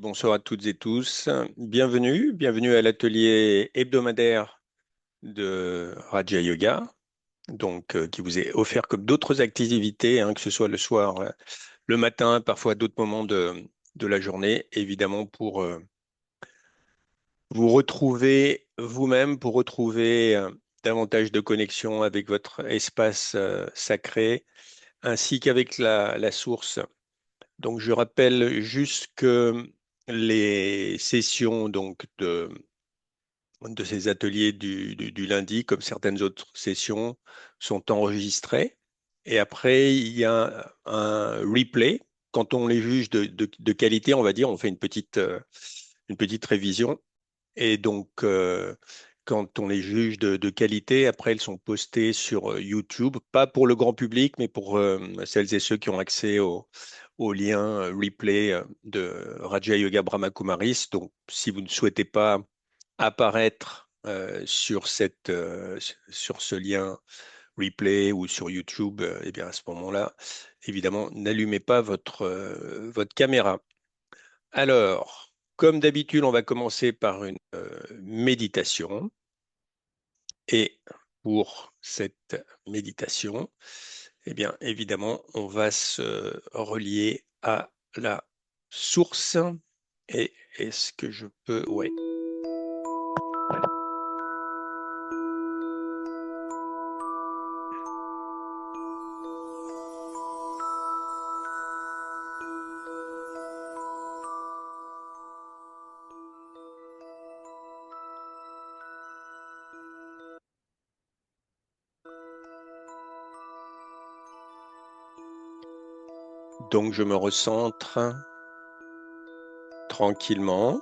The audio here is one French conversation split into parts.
bonsoir à toutes et tous. Bienvenue à l'atelier hebdomadaire de Raja Yoga, qui vous est offert comme d'autres activités, que ce soit le soir, le matin, parfois à d'autres moments de la journée, évidemment pour vous retrouver vous-même, pour retrouver davantage de connexion avec votre espace sacré, ainsi qu'avec la source. Donc, je rappelle juste que les sessions de ces ateliers du lundi, comme certaines autres sessions, sont enregistrées. Et après, il y a un replay. Quand on les juge de qualité, on va dire, on fait une petite révision. Et donc, quand on les juge de qualité, après, elles sont postées sur YouTube, pas pour le grand public, mais pour celles et ceux qui ont accès au lien replay de Raja Yoga Brahma Kumaris. Donc, si vous ne souhaitez pas apparaître sur ce lien replay ou sur YouTube, eh bien, à ce moment-là, évidemment, n'allumez pas votre caméra. Alors, comme d'habitude, on va commencer par une méditation. Et pour cette méditation, eh bien, évidemment, on va se relier à la source. Et est-ce que je peux... Ouais. Donc, je me recentre tranquillement.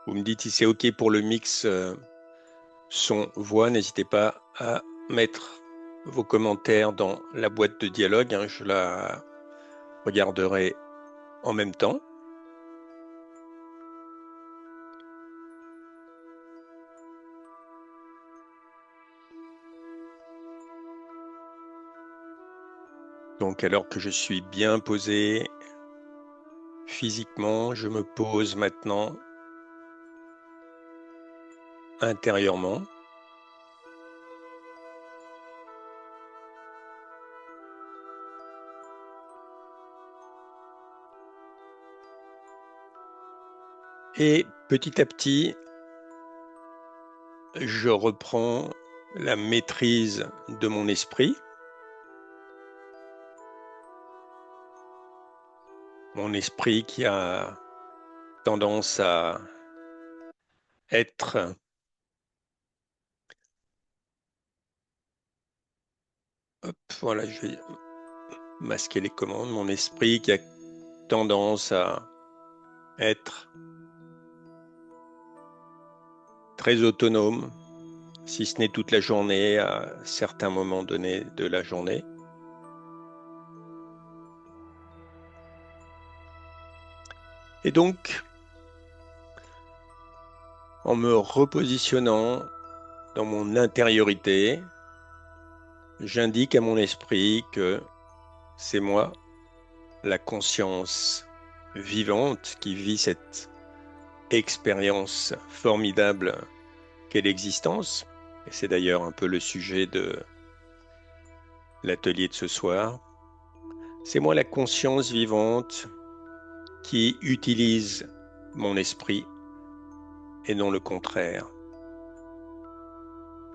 Vous me dites si c'est OK pour le mix son-voix. N'hésitez pas à mettre vos commentaires dans la boîte de dialogue. Je la regarderai en même temps. Donc, alors que je suis bien posé physiquement, je me pose maintenant intérieurement. Et petit à petit, je reprends la maîtrise de mon esprit. Mon esprit qui a tendance à être voilà, je vais masquer les commandes. Mon esprit qui a tendance à être très autonome, si ce n'est toute la journée, à certains moments donnés de la journée. Et donc, en me repositionnant dans mon intériorité, j'indique à mon esprit que c'est moi, la conscience vivante, qui vit cette expérience formidable qu'est l'existence. Et c'est d'ailleurs un peu le sujet de l'atelier de ce soir. C'est moi, la conscience vivante, qui utilise mon esprit et non le contraire.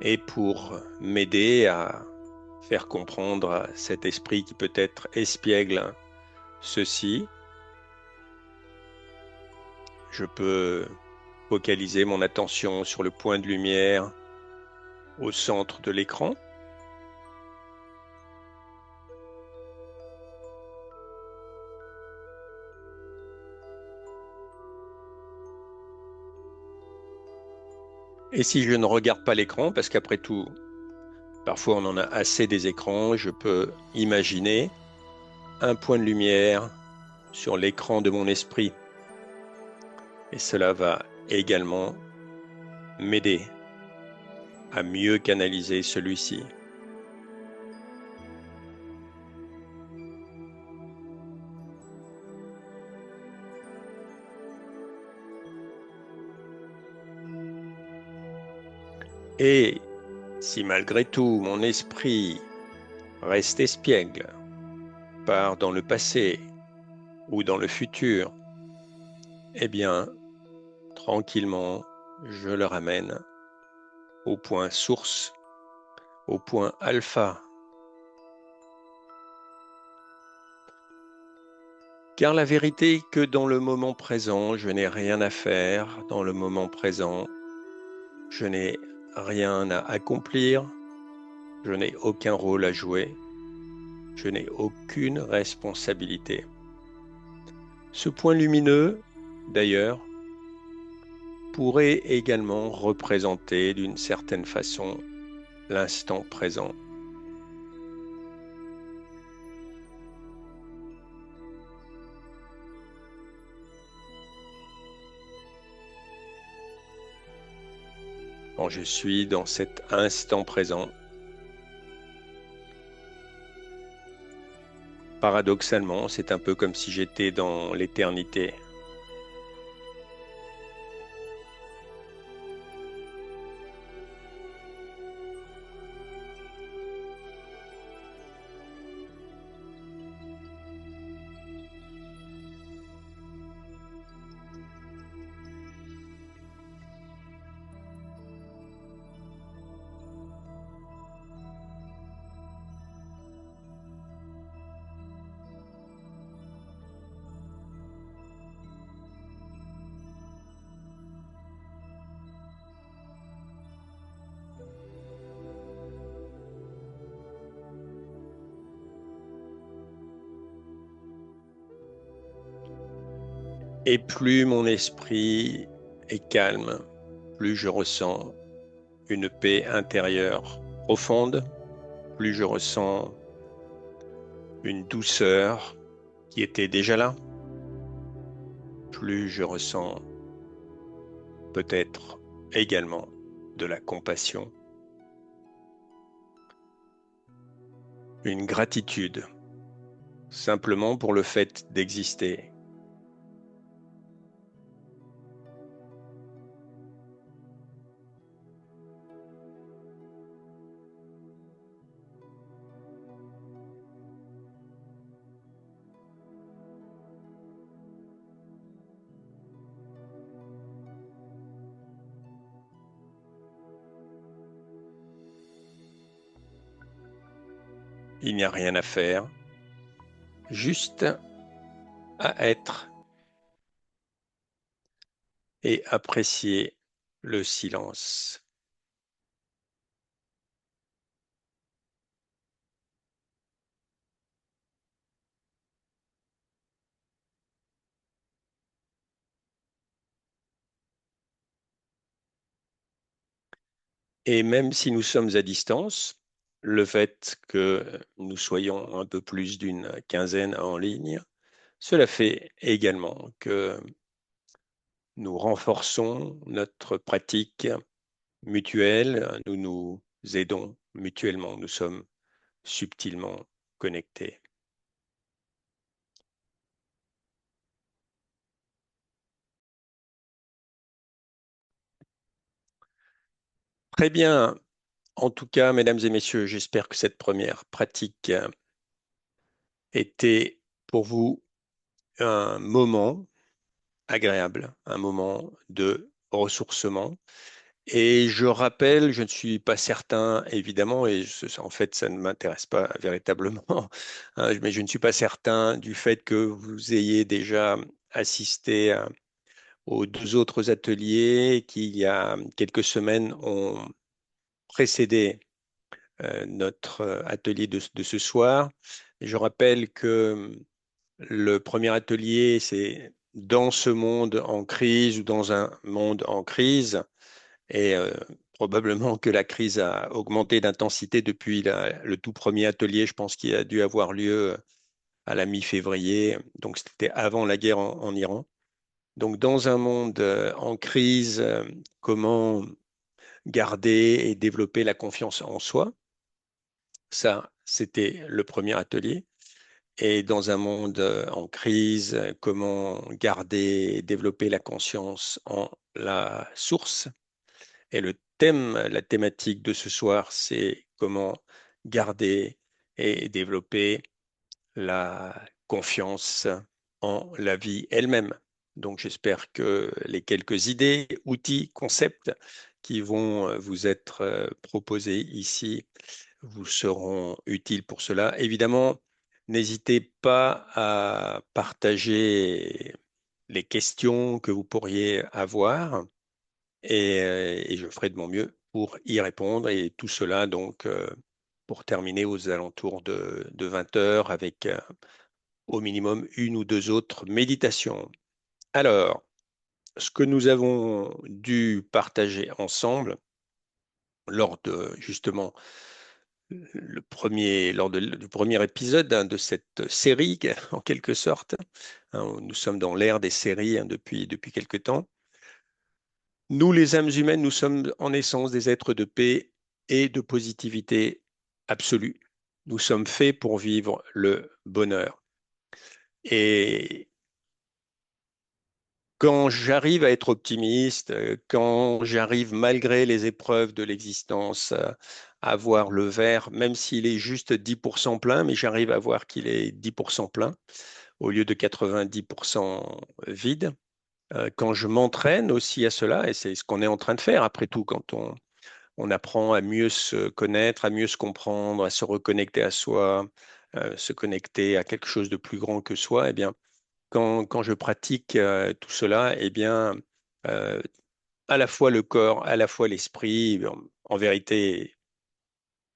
Et pour m'aider à faire comprendre à cet esprit qui peut-être espiègle ceci, je peux focaliser mon attention sur le point de lumière au centre de l'écran. Et si je ne regarde pas l'écran, parce qu'après tout, parfois on en a assez des écrans, je peux imaginer un point de lumière sur l'écran de mon esprit. Et cela va également m'aider à mieux canaliser celui-ci. Et si malgré tout mon esprit reste espiègle, part dans le passé ou dans le futur, eh bien, tranquillement, je le ramène au point source, au point alpha. Car la vérité est que dans le moment présent, je n'ai rien à faire. Dans le moment présent, je n'ai rien à accomplir. Je n'ai aucun rôle à jouer. Je n'ai aucune responsabilité. Ce point lumineux, d'ailleurs, pourrait également représenter d'une certaine façon l'instant présent. Quand je suis dans cet instant présent, paradoxalement, c'est un peu comme si j'étais dans l'éternité. Et plus mon esprit est calme, plus je ressens une paix intérieure profonde, plus je ressens une douceur qui était déjà là, plus je ressens peut-être également de la compassion, une gratitude, simplement pour le fait d'exister. Il n'y a rien à faire, juste à être et apprécier le silence. Et même si nous sommes à distance, le fait que nous soyons un peu plus d'une quinzaine en ligne, cela fait également que nous renforçons notre pratique mutuelle, nous nous aidons mutuellement, nous sommes subtilement connectés. Très bien. En tout cas, mesdames et messieurs, j'espère que cette première pratique était pour vous un moment agréable, un moment de ressourcement. Et je rappelle, je ne suis pas certain, évidemment, et en fait, ça ne m'intéresse pas véritablement, hein, mais je ne suis pas certain du fait que vous ayez déjà assisté aux deux autres ateliers qui, il y a quelques semaines, ont précédé notre atelier de ce soir. Je rappelle que le premier atelier, c'est dans ce monde en crise ou dans un monde en crise. Et probablement que la crise a augmenté d'intensité depuis le tout premier atelier, je pense qu'il a dû avoir lieu à la mi-février, donc c'était avant la guerre en Iran. Donc dans un monde en crise, comment garder et développer la confiance en soi. Ça, c'était le premier atelier. Et dans un monde en crise, comment garder et développer la conscience en la source. Et le thème, la thématique de ce soir, c'est comment garder et développer la confiance en la vie elle-même. Donc j'espère que les quelques idées, outils, concepts qui vont vous être proposés ici vous seront utiles pour cela. Évidemment, n'hésitez pas à partager les questions que vous pourriez avoir et je ferai de mon mieux pour y répondre. Et tout cela, donc, pour terminer aux alentours de 20 heures avec au minimum une ou deux autres méditations. Alors, ce que nous avons dû partager ensemble lors de justement du premier épisode de cette série, en quelque sorte, hein, nous sommes dans l'ère des séries depuis quelque temps. Nous, les âmes humaines, nous sommes en essence des êtres de paix et de positivité absolue. Nous sommes faits pour vivre le bonheur. Et quand j'arrive à être optimiste, quand j'arrive malgré les épreuves de l'existence à voir le verre, même s'il est juste 10% plein, mais j'arrive à voir qu'il est 10% plein au lieu de 90% vide. Quand je m'entraîne aussi à cela, et c'est ce qu'on est en train de faire après tout, quand on apprend à mieux se connaître, à mieux se comprendre, à se reconnecter à soi, se connecter à quelque chose de plus grand que soi, eh bien, quand je pratique tout cela, eh bien, euh, à la fois le corps, à la fois l'esprit, en vérité,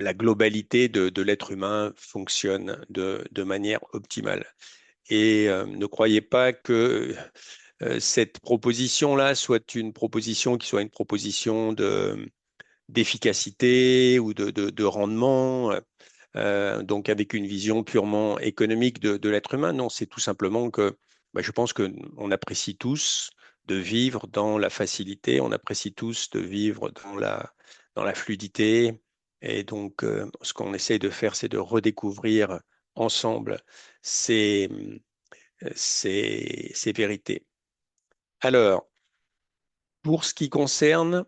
la globalité de l'être humain fonctionne de manière optimale. Et ne croyez pas que cette proposition-là soit une proposition qui soit une proposition d'efficacité ou de rendement, donc avec une vision purement économique de l'être humain. Non, c'est tout simplement que je pense qu'on apprécie tous de vivre dans la facilité, on apprécie tous de vivre dans la fluidité. Et donc, ce qu'on essaye de faire, c'est de redécouvrir ensemble ces, ces vérités. Alors, pour ce qui concerne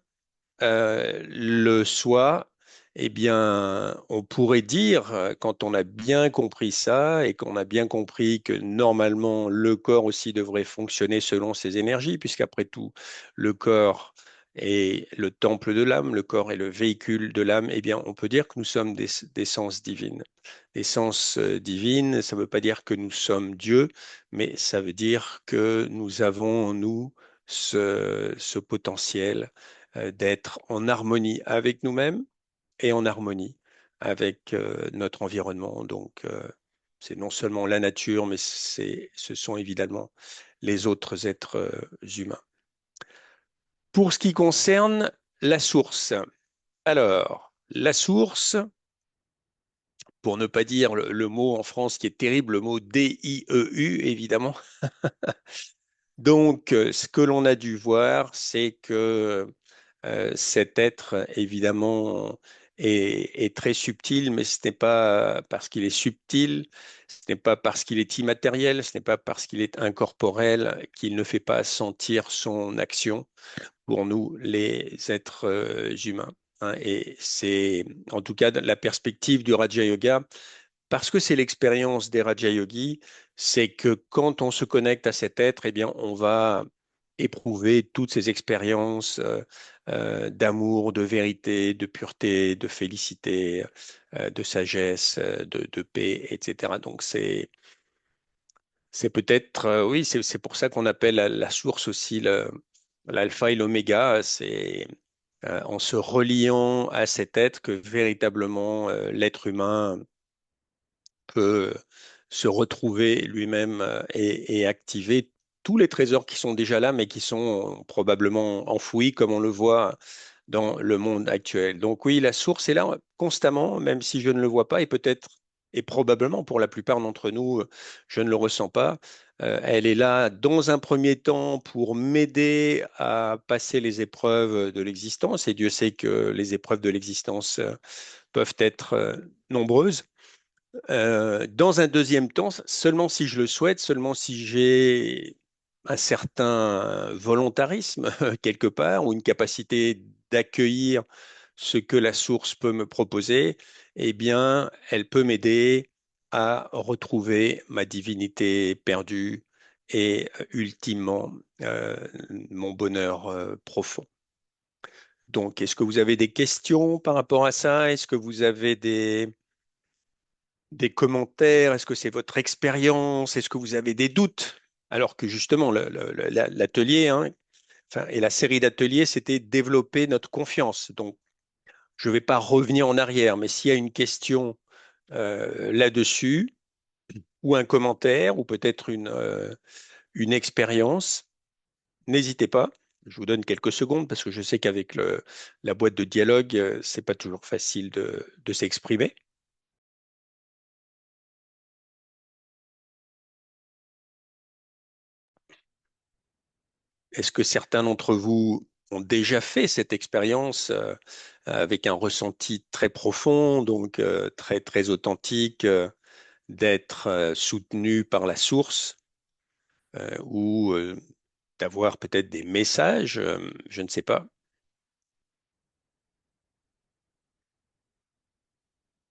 le soi, eh bien, on pourrait dire, quand on a bien compris ça et qu'on a bien compris que normalement le corps aussi devrait fonctionner selon ses énergies, puisqu'après tout, le corps est le temple de l'âme, le corps est le véhicule de l'âme, eh bien, on peut dire que nous sommes des sens divines. Des sens divines, ça ne veut pas dire que nous sommes Dieu, mais ça veut dire que nous avons en nous ce potentiel d'être en harmonie avec nous-mêmes et en harmonie avec notre environnement. Donc, c'est non seulement la nature, mais ce sont évidemment les autres êtres humains. Pour ce qui concerne la source, alors, la source, pour ne pas dire le mot en France qui est terrible, le mot DIEU, évidemment. Donc, ce que l'on a dû voir, c'est que cet être, évidemment, est très subtil, mais ce n'est pas parce qu'il est subtil, ce n'est pas parce qu'il est immatériel, ce n'est pas parce qu'il est incorporel qu'il ne fait pas sentir son action pour nous, les êtres humains, hein. Et c'est en tout cas la perspective du Raja Yoga, parce que c'est l'expérience des Raja Yogis, c'est que quand on se connecte à cet être, eh bien, on va éprouver toutes ces expériences d'amour, de vérité, de pureté, de félicité, de sagesse, de paix, etc. Donc c'est peut-être, oui, c'est pour ça qu'on appelle la source aussi l'alpha et l'oméga. C'est en se reliant à cet être que véritablement l'être humain peut se retrouver lui-même et activer tous les trésors qui sont déjà là, mais qui sont probablement enfouis, comme on le voit dans le monde actuel. Donc oui, la source est là constamment, même si je ne le vois pas, et peut-être, et probablement pour la plupart d'entre nous, je ne le ressens pas. Elle est là dans un premier temps pour m'aider à passer les épreuves de l'existence, et Dieu sait que les épreuves de l'existence peuvent être nombreuses. Dans un deuxième temps, seulement si je le souhaite, seulement si j'ai un certain volontarisme quelque part ou une capacité d'accueillir ce que la source peut me proposer, eh bien, elle peut m'aider à retrouver ma divinité perdue et ultimement mon bonheur profond. Donc, est-ce que vous avez des questions par rapport à ça? Est-ce que vous avez des commentaires? Est-ce que c'est votre expérience? Est-ce que vous avez des doutes? Alors que justement, l'atelier, hein, enfin, et la série d'ateliers, c'était développer notre confiance. Donc, je ne vais pas revenir en arrière, mais s'il y a une question là-dessus, ou un commentaire, ou peut-être une expérience, n'hésitez pas. Je vous donne quelques secondes parce que je sais qu'avec la boîte de dialogue, c'est pas toujours facile de s'exprimer. Est-ce que certains d'entre vous ont déjà fait cette expérience avec un ressenti très profond, donc très très authentique, d'être soutenu par la source ou d'avoir peut-être des messages, je ne sais pas.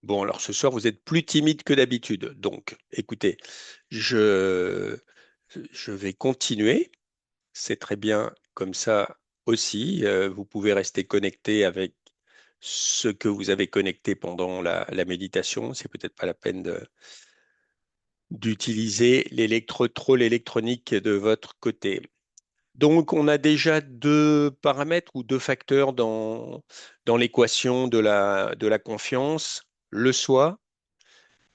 Bon, alors ce soir, vous êtes plus timide que d'habitude. Donc, écoutez, je, je vais continuer. C'est très bien comme ça aussi. Vous pouvez rester connecté avec ce que vous avez connecté pendant la méditation. C'est peut-être pas la peine d'utiliser l'électrotrol électronique de votre côté. Donc, on a déjà deux paramètres ou deux facteurs dans l'équation de la confiance, le soi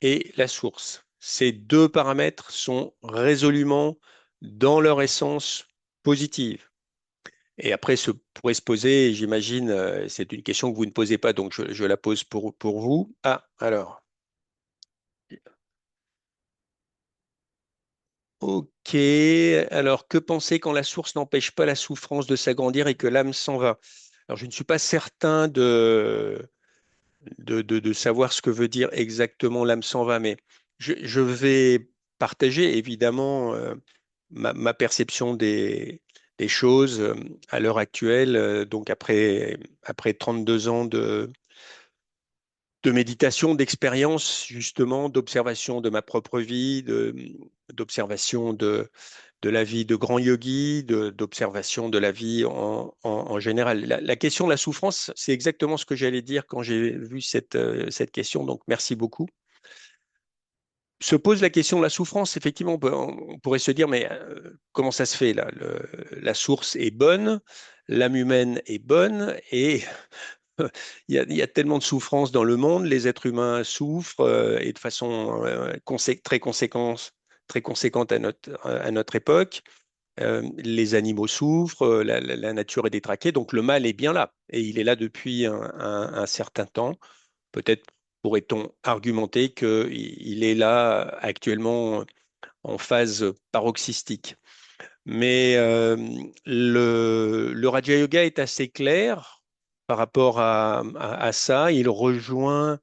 et la source. Ces deux paramètres sont résolument dans leur essence positive. Et après, pourrait se poser, j'imagine, c'est une question que vous ne posez pas, donc je la pose pour vous. Ah, alors, ok. Alors, que penser quand la source n'empêche pas la souffrance de s'agrandir et que l'âme s'en va? Alors, je ne suis pas certain de savoir ce que veut dire exactement l'âme s'en va, mais je vais partager évidemment ma perception des choses à l'heure actuelle, donc après 32 ans de méditation, d'expérience, justement, d'observation de ma propre vie, d'observation de la vie de grands yogis, d'observation de la vie en général. La question de la souffrance, c'est exactement ce que j'allais dire quand j'ai vu cette question, donc merci beaucoup. Se pose la question de la souffrance, effectivement, on pourrait se dire, mais comment ça se fait là? La source est bonne, l'âme humaine est bonne, et il y a tellement de souffrances dans le monde, les êtres humains souffrent et de façon très conséquente à notre époque. Les animaux souffrent, la nature est détraquée, donc le mal est bien là et il est là depuis un certain temps. Peut-être pourrait-on argumenter qu'il est là actuellement en phase paroxystique. Mais le Raja Yoga est assez clair par rapport à ça. Il rejoint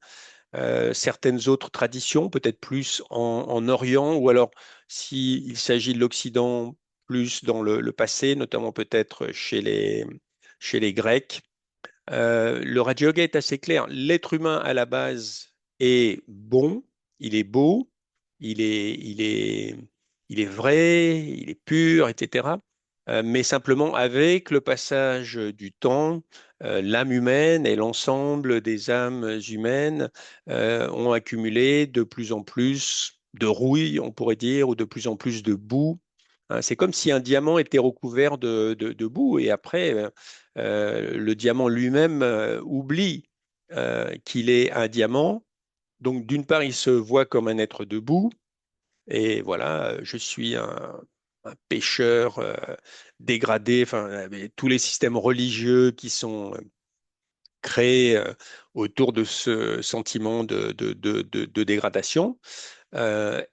certaines autres traditions, peut-être plus en Orient, ou alors s'il s'agit de l'Occident, plus dans le passé, notamment peut-être chez les Grecs. Le Raja Yoga est assez clair. L'être humain à la base est bon, il est beau, il est, il est, il est vrai, il est pur, etc. Mais simplement avec le passage du temps, l'âme humaine et l'ensemble des âmes humaines ont accumulé de plus en plus de rouille, on pourrait dire, ou de plus en plus de boue. Hein, c'est comme si un diamant était recouvert de boue et après, le diamant lui-même oublie qu'il est un diamant. Donc, d'une part, il se voit comme un être debout, et voilà, je suis un pécheur dégradé, enfin, tous les systèmes religieux qui sont créé autour de ce sentiment de dégradation.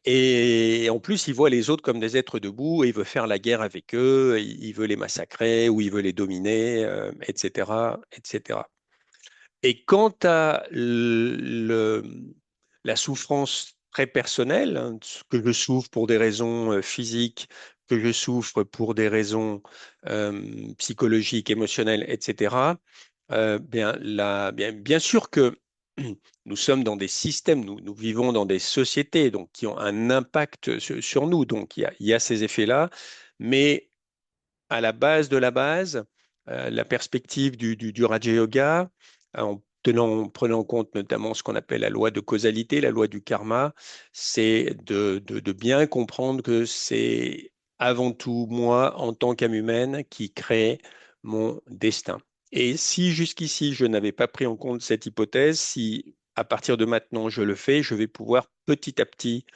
Et en plus, il voit les autres comme des êtres debout et il veut faire la guerre avec eux, il veut les massacrer ou il veut les dominer, etc., etc. Et quant à la souffrance très personnelle, hein, que je souffre pour des raisons physiques, que je souffre pour des raisons psychologiques, émotionnelles, etc., bien sûr que nous sommes dans des systèmes, nous vivons dans des sociétés donc, qui ont un impact sur nous. Donc il y a ces effets-là, mais à la base de la base, la perspective du Raja Yoga, en prenant en compte notamment ce qu'on appelle la loi de causalité, la loi du karma, c'est de bien comprendre que c'est avant tout moi, en tant qu'âme humaine, qui crée mon destin. Et si jusqu'ici, je n'avais pas pris en compte cette hypothèse, si à partir de maintenant, je le fais, je vais pouvoir petit à petit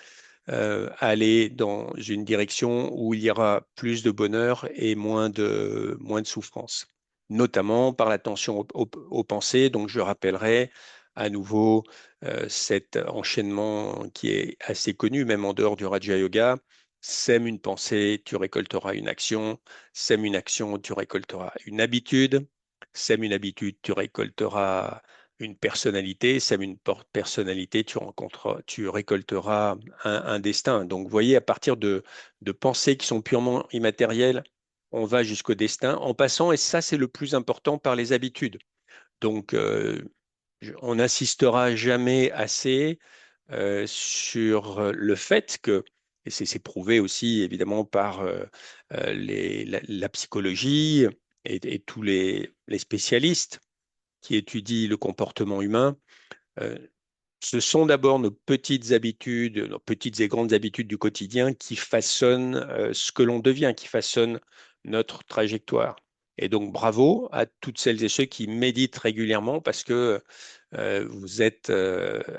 aller dans une direction où il y aura plus de bonheur et moins de souffrance, notamment par l'attention aux pensées. Donc, je rappellerai à nouveau cet enchaînement qui est assez connu, même en dehors du Raja Yoga. Sème une pensée, tu récolteras une action. Sème une action, tu récolteras une habitude. Sème une habitude, tu récolteras une personnalité. Sème une personnalité, tu récolteras un destin. Donc, vous voyez, à partir de pensées qui sont purement immatérielles, on va jusqu'au destin en passant, et ça, c'est le plus important, par les habitudes. Donc, on n'insistera jamais assez sur le fait que, et c'est prouvé aussi évidemment par la psychologie et tous les spécialistes qui étudient le comportement humain, euh, ce sont d'abord nos petites habitudes, nos petites et grandes habitudes du quotidien qui façonnent ce que l'on devient, qui façonnent notre trajectoire. Et donc, bravo à toutes celles et ceux qui méditent régulièrement parce que vous êtes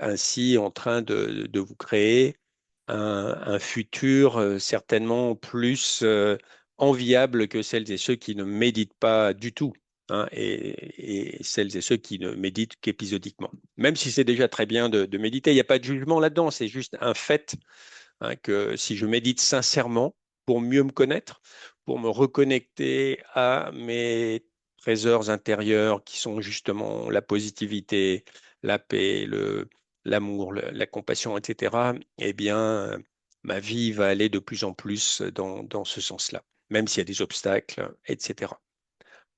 ainsi en train de vous créer un futur certainement plus enviable que celles et ceux qui ne méditent pas du tout, hein, et celles et ceux qui ne méditent qu'épisodiquement. Même si c'est déjà très bien de méditer, il n'y a pas de jugement là-dedans, c'est juste un fait, hein, que si je médite sincèrement pour mieux me connaître, pour me reconnecter à mes trésors intérieurs qui sont justement la positivité, la paix, l'amour, la compassion, etc., eh bien, ma vie va aller de plus en plus dans ce sens-là, même s'il y a des obstacles, etc.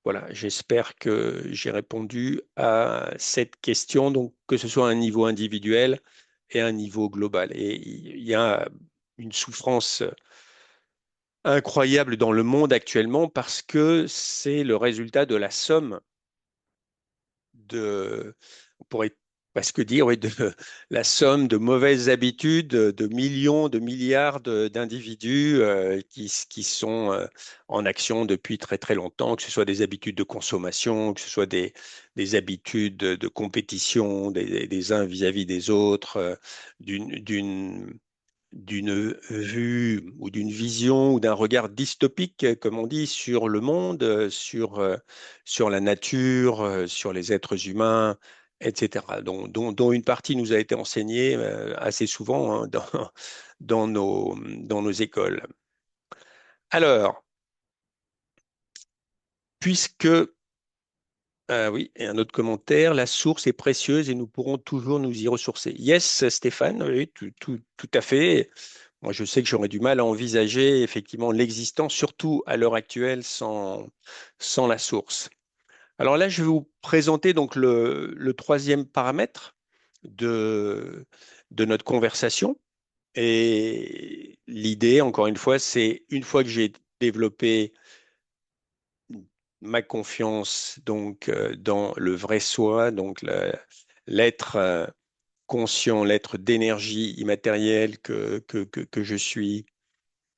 Voilà, j'espère que j'ai répondu à cette question, donc que ce soit à un niveau individuel et à un niveau global. Et il y a une souffrance incroyable dans le monde actuellement parce que c'est le résultat de la somme on pourrait presque dire, oui, de la somme de mauvaises habitudes de millions, de milliards d'individus qui sont en action depuis très très longtemps, que ce soit des habitudes de consommation, que ce soit des habitudes de compétition des uns vis-à-vis des autres, d'une vue ou d'une vision ou d'un regard dystopique, comme on dit, sur le monde, sur la nature, sur les êtres humains, etc., dont une partie nous a été enseignée assez souvent, hein, dans nos écoles. Alors, puisque oui, et un autre commentaire, la source est précieuse et nous pourrons toujours nous y ressourcer. Yes, Stéphane, oui, tout à fait. Moi, je sais que j'aurais du mal à envisager effectivement l'existence, surtout à l'heure actuelle, sans la source. Alors là, je vais vous présenter donc le troisième paramètre de notre conversation. Et l'idée, encore une fois, c'est une fois que j'ai développé ma confiance donc dans le vrai soi, donc l'être conscient, l'être d'énergie immatérielle que je suis,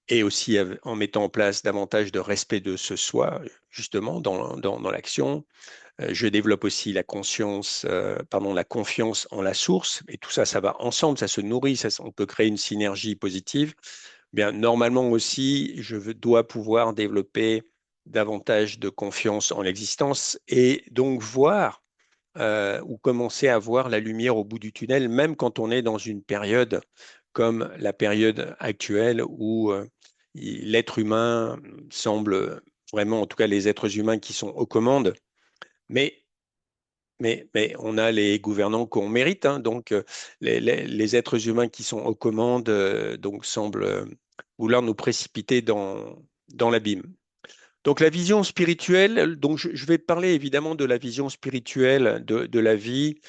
et aussi en mettant en place davantage de respect de ce soi, justement, dans l'action. Je développe aussi la confiance en la source, et tout ça, ça va ensemble, ça se nourrit, on peut créer une synergie positive. Bien, normalement aussi, dois pouvoir développer davantage de confiance en l'existence et donc voir ou commencer à voir la lumière au bout du tunnel, même quand on est dans une période comme la période actuelle où l'être humain semble vraiment, en tout cas les êtres humains qui sont aux commandes, mais, mais on a les gouvernants qu'on mérite, hein, donc les êtres humains qui sont aux commandes donc semblent vouloir nous précipiter dans l'abîme. Donc la vision spirituelle, donc je vais parler évidemment de la vision spirituelle de la vie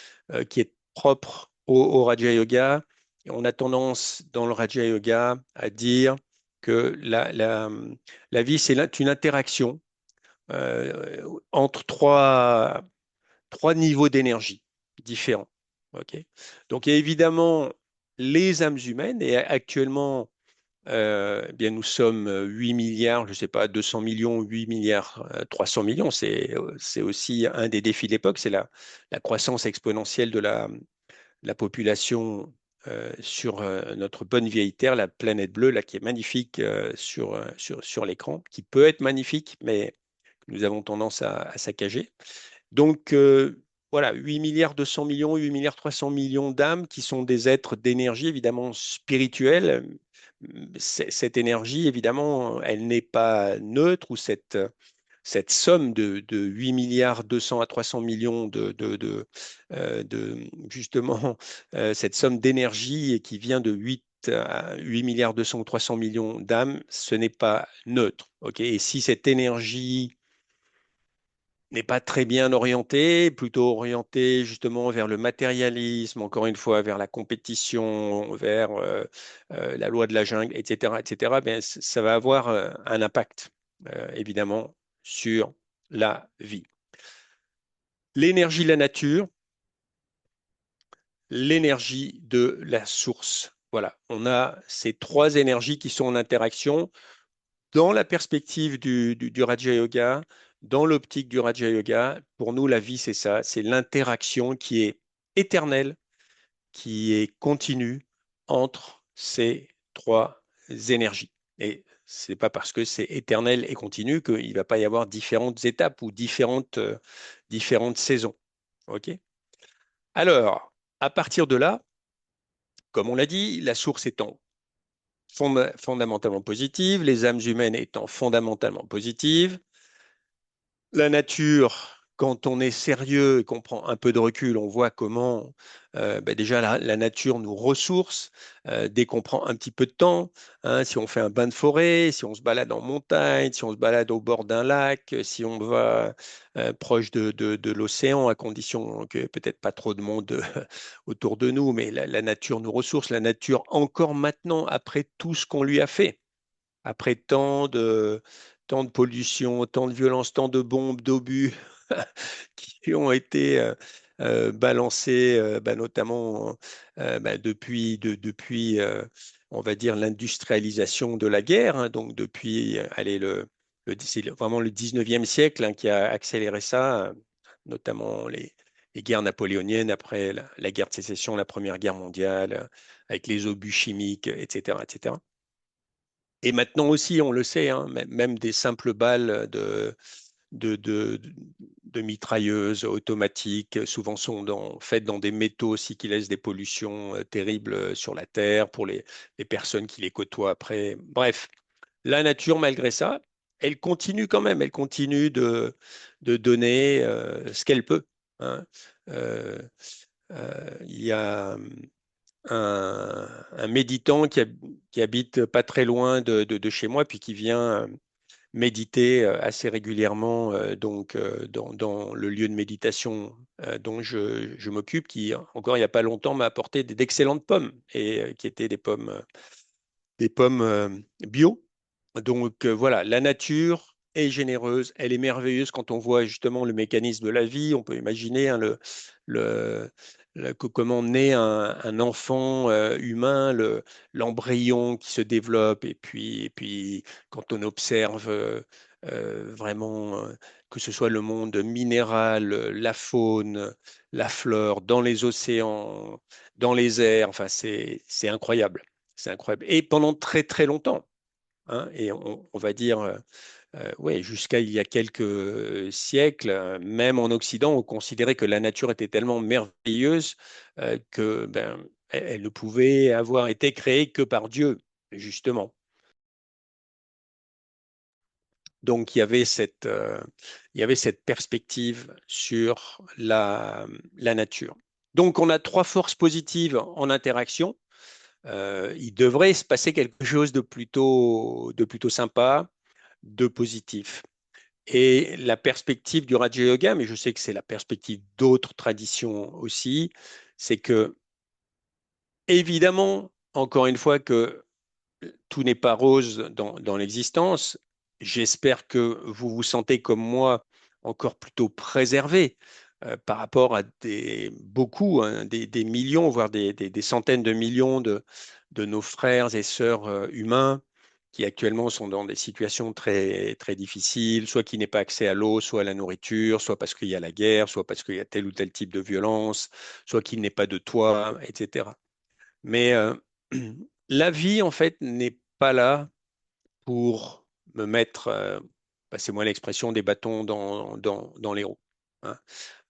qui est propre au Raja Yoga. Et on a tendance dans le Raja Yoga à dire que la vie, c'est une interaction entre trois niveaux d'énergie différents. Ok. Donc il y a évidemment les âmes humaines, et actuellement, eh bien, nous sommes 8 milliards, je ne sais pas, 200 millions, 8 milliards, 300 millions. C'est aussi un des défis de l'époque, c'est la croissance exponentielle de la population sur notre bonne vieille Terre, la planète bleue, là, qui est magnifique sur l'écran, qui peut être magnifique, mais nous avons tendance à saccager. Donc, voilà, 8 milliards 200 millions, 8 milliards 300 millions d'âmes qui sont des êtres d'énergie, évidemment spirituelle. Cette énergie, évidemment, elle n'est pas neutre, ou cette somme de 8 milliards 200 à 300 millions justement, cette somme d'énergie qui vient de 8 milliards 200 ou 300 millions d'âmes, ce n'est pas neutre. Ok. Et si cette énergie n'est pas très bien orienté, plutôt orienté justement vers le matérialisme, encore une fois, vers la compétition, vers la loi de la jungle, etc., bien, ça va avoir un impact, évidemment, sur la vie. L'énergie de la nature, l'énergie de la source. Voilà, on a ces trois énergies qui sont en interaction dans la perspective du Raja Yoga, dans l'optique du Raja Yoga. Pour nous, la vie, c'est ça, c'est l'interaction qui est éternelle, qui est continue entre ces trois énergies. Et c'est pas parce que c'est éternel et continu qu'il ne va pas y avoir différentes étapes ou différentes saisons. OK? Alors, à partir de là, comme on l'a dit, la source étant fondamentalement positive, les âmes humaines étant fondamentalement positives, la nature, quand on est sérieux et qu'on prend un peu de recul, on voit comment déjà la nature nous ressource dès qu'on prend un petit peu de temps. Hein, si on fait un bain de forêt, si on se balade en montagne, si on se balade au bord d'un lac, si on va proche de l'océan, à condition que peut-être pas trop de monde autour de nous, mais la nature nous ressource. La nature, encore maintenant, après tout ce qu'on lui a fait, après tant de pollution, tant de violence, tant de bombes, d'obus qui ont été balancés, notamment depuis on va dire, l'industrialisation de la guerre, hein, donc depuis, allez, c'est vraiment le 19e siècle hein, qui a accéléré ça, notamment les guerres napoléoniennes après la guerre de sécession, la Première Guerre mondiale, avec les obus chimiques, etc., etc. Et maintenant aussi, on le sait, hein, même des simples balles de, de, de mitrailleuses automatiques, souvent sont faites dans des métaux aussi qui laissent des pollutions terribles sur la Terre pour les personnes qui les côtoient après. Bref, la nature, malgré ça, elle continue quand même, elle continue de donner ce qu'elle peut. Hein. Euh, il y a un méditant qui habite pas très loin de chez moi, puis qui vient méditer assez régulièrement dans le lieu de méditation dont je m'occupe, qui encore il n'y a pas longtemps m'a apporté d'excellentes pommes, et qui étaient des pommes bio. Donc voilà, la nature est généreuse, elle est merveilleuse quand on voit justement le mécanisme de la vie. On peut imaginer hein, le, comment naît un enfant humain, l'embryon qui se développe, et puis quand on observe vraiment que ce soit le monde minéral, la faune, la flore, dans les océans, dans les airs, enfin c'est incroyable. C'est incroyable. Et pendant très très longtemps, hein, et on va dire ouais, jusqu'à il y a quelques siècles, même en Occident, on considérait que la nature était tellement merveilleuse que ben, elle ne pouvait avoir été créée que par Dieu, justement. Donc il y avait cette perspective sur la nature. Donc on a trois forces positives en interaction. Il devrait se passer quelque chose de plutôt sympa, de positif. Et la perspective du Raja Yoga, mais je sais que c'est la perspective d'autres traditions aussi, c'est que, évidemment, encore une fois, que tout n'est pas rose dans l'existence. J'espère que vous vous sentez comme moi encore plutôt préservé par rapport à beaucoup, hein, des millions, voire des centaines de millions de nos frères et sœurs humains qui actuellement sont dans des situations très, très difficiles, soit qui n'aient pas accès à l'eau, soit à la nourriture, soit parce qu'il y a la guerre, soit parce qu'il y a tel ou tel type de violence, soit qu'il n'est pas de toit, etc. Mais la vie, en fait, n'est pas là pour me mettre, passez-moi l'expression, des bâtons dans les roues, hein.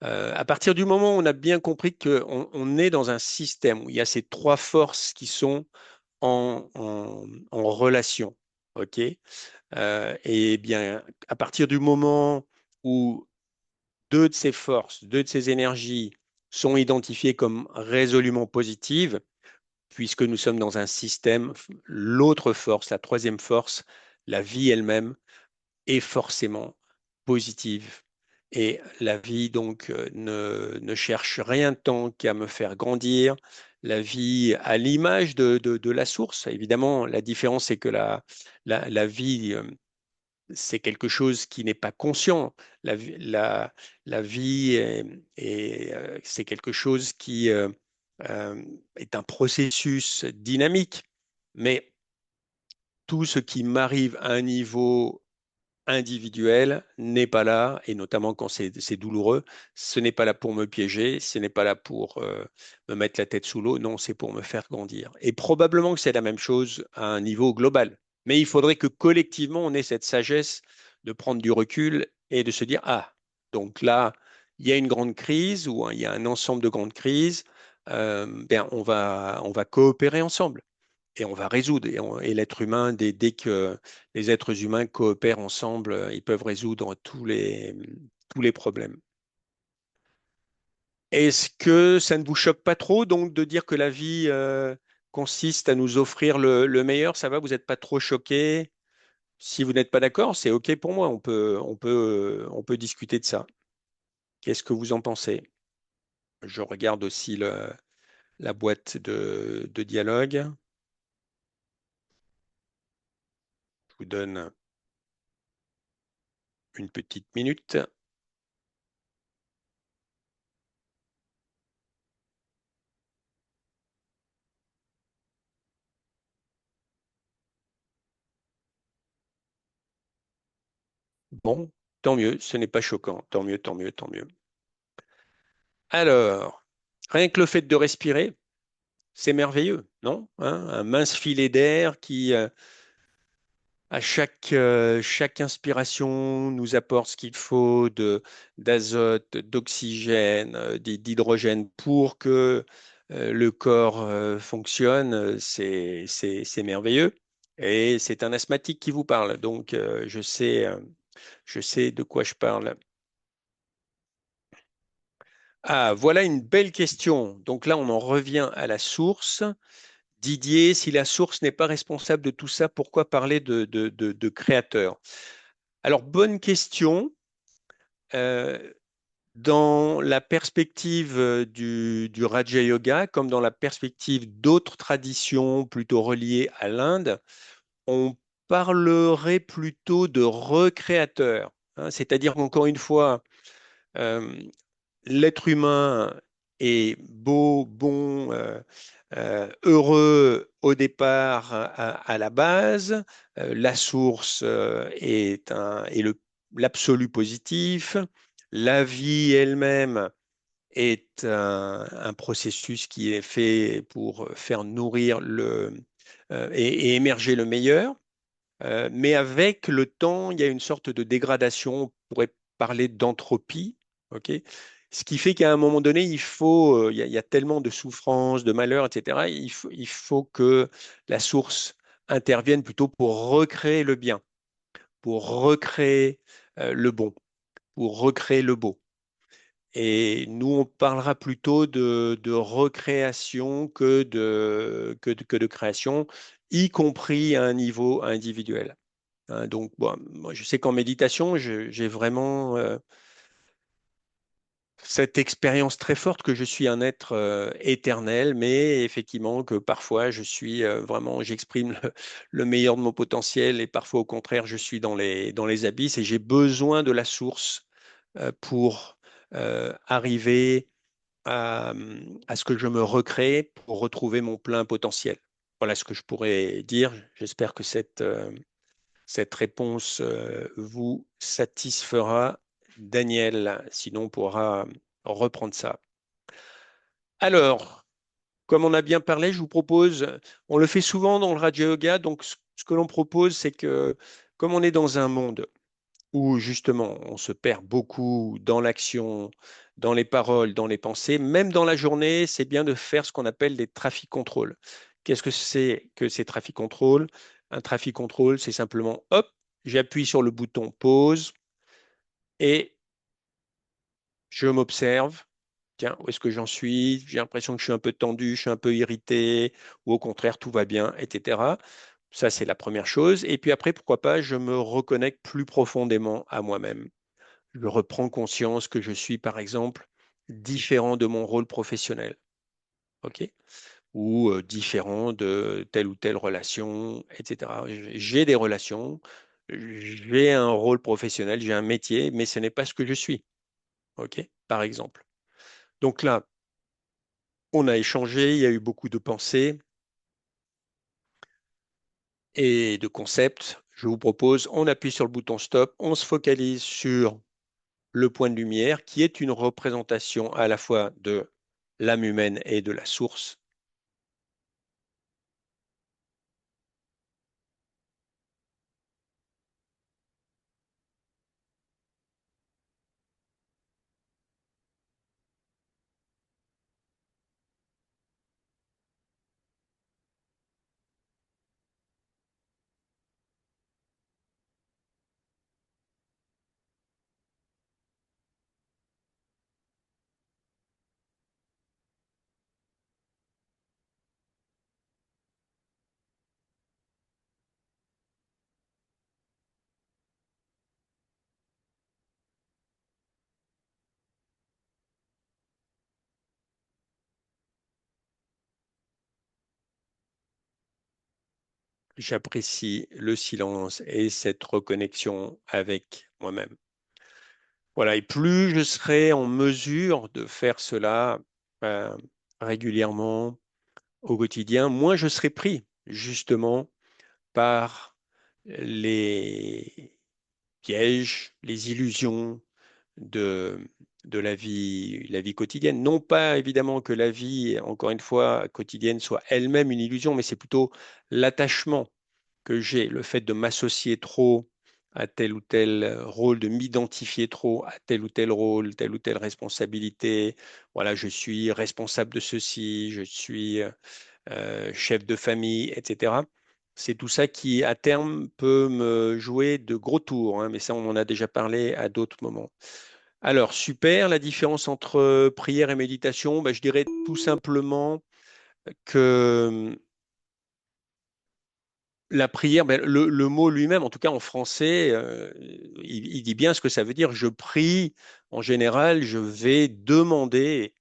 À partir du moment où on a bien compris qu'on est dans un système où il y a ces trois forces qui sont en relation, OK? Et bien, à partir du moment où deux de ces forces, deux de ces énergies sont identifiées comme résolument positives, puisque nous sommes dans un système, l'autre force, la troisième force, la vie elle-même, est forcément positive. Et la vie, donc, ne cherche rien tant qu'à me faire grandir. La vie, à l'image de la source, évidemment, la différence, c'est que la vie, c'est quelque chose qui n'est pas conscient. La vie c'est quelque chose qui euh, est un processus dynamique. Mais tout ce qui m'arrive à un niveau individuel n'est pas là, et notamment quand c'est douloureux, ce n'est pas là pour me piéger, ce n'est pas là pour me mettre la tête sous l'eau, non, c'est pour me faire grandir. Et probablement que c'est la même chose à un niveau global. Mais il faudrait que collectivement, on ait cette sagesse de prendre du recul et de se dire, ah, donc là, il y a une grande crise ou il y a un ensemble de grandes crises, ben, on va coopérer ensemble et on va résoudre. Et l'être humain, dès que les êtres humains coopèrent ensemble, ils peuvent résoudre tous les problèmes. Est-ce que ça ne vous choque pas trop donc de dire que la vie consiste à nous offrir le meilleur? Ça va, vous n'êtes pas trop choqué? Si vous n'êtes pas d'accord, c'est OK pour moi. On peut discuter de ça. Qu'est-ce que vous en pensez? Je regarde aussi la boîte de dialogue. Je vous donne une petite minute. Bon, tant mieux, ce n'est pas choquant. Tant mieux, tant mieux, tant mieux. Alors, rien que le fait de respirer, c'est merveilleux, non? Hein, un mince filet d'air qui, à chaque inspiration, nous apporte ce qu'il faut d'azote, d'oxygène, d'hydrogène pour que le corps fonctionne, c'est merveilleux. Et c'est un asthmatique qui vous parle, donc je sais de quoi je parle. Ah, voilà une belle question. Donc là, on en revient à la source. Didier, si la source n'est pas responsable de tout ça, pourquoi parler de créateur? Alors, bonne question. Euh, Dans la perspective du Raja Yoga, comme dans la perspective d'autres traditions plutôt reliées à l'Inde, on parlerait plutôt de recréateur, hein. C'est-à-dire qu'encore une fois, euh, l'être humain est beau, bon, heureux au départ à la base. La source l'absolu positif. La vie elle-même est un processus qui est fait pour faire nourrir et émerger le meilleur. Mais avec le temps, il y a une sorte de dégradation, on pourrait parler d'entropie, ok? Ce qui fait qu'à un moment donné, il y a tellement de souffrances, de malheurs, etc. Il faut que la source intervienne plutôt pour recréer le bien, pour recréer le bon, pour recréer le beau. Et nous, on parlera plutôt de recréation que de création, y compris à un niveau individuel. Hein. Donc, bon, moi, je sais qu'en méditation, j'ai vraiment cette expérience très forte que je suis un être éternel, mais effectivement que parfois je suis vraiment, j'exprime le meilleur de mon potentiel et parfois au contraire, je suis dans les abysses et j'ai besoin de la source pour arriver à ce que je me recrée pour retrouver mon plein potentiel. Voilà ce que je pourrais dire. J'espère que cette réponse vous satisfera, Daniel. Sinon, on pourra reprendre ça. Alors, comme on a bien parlé, je vous propose, on le fait souvent dans le Raja Yoga, donc ce que l'on propose, c'est que comme on est dans un monde où justement on se perd beaucoup dans l'action, dans les paroles, dans les pensées, même dans la journée, c'est bien de faire ce qu'on appelle des traffic control. Qu'est-ce que c'est que ces traffic control? Un traffic control, c'est simplement, hop, j'appuie sur le bouton pause et je m'observe. Tiens, où est-ce que j'en suis? J'ai l'impression que je suis un peu tendu, je suis un peu irrité, ou au contraire, tout va bien, etc. Ça, c'est la première chose. Et puis après, pourquoi pas, je me reconnecte plus profondément à moi-même. Je reprends conscience que je suis, par exemple, différent de mon rôle professionnel, ok? Ou différent de telle ou telle relation, etc. J'ai des relations, j'ai un rôle professionnel, j'ai un métier, mais ce n'est pas ce que je suis, ok? Par exemple. Donc là, on a échangé, il y a eu beaucoup de pensées et de concepts. Je vous propose, on appuie sur le bouton stop, on se focalise sur le point de lumière qui est une représentation à la fois de l'âme humaine et de la source. J'apprécie le silence et cette reconnexion avec moi-même. Voilà, et plus je serai en mesure de faire cela euh, régulièrement au quotidien, moins je serai pris justement par les pièges, les illusions de, de la vie quotidienne. Non pas évidemment que la vie, encore une fois, quotidienne soit elle-même une illusion, mais c'est plutôt l'attachement que j'ai, le fait de m'associer trop à tel ou tel rôle, de m'identifier trop à tel ou tel rôle, telle ou telle responsabilité. Voilà, je suis responsable de ceci, je suis chef de famille, etc. C'est tout ça qui, à terme, peut me jouer de gros tours, hein, mais ça, on en a déjà parlé à d'autres moments. Alors, super, la différence entre prière et méditation, ben, je dirais tout simplement que la prière, ben, le mot lui-même, en tout cas en français, il dit bien ce que ça veut dire. Je prie, en général, je vais demander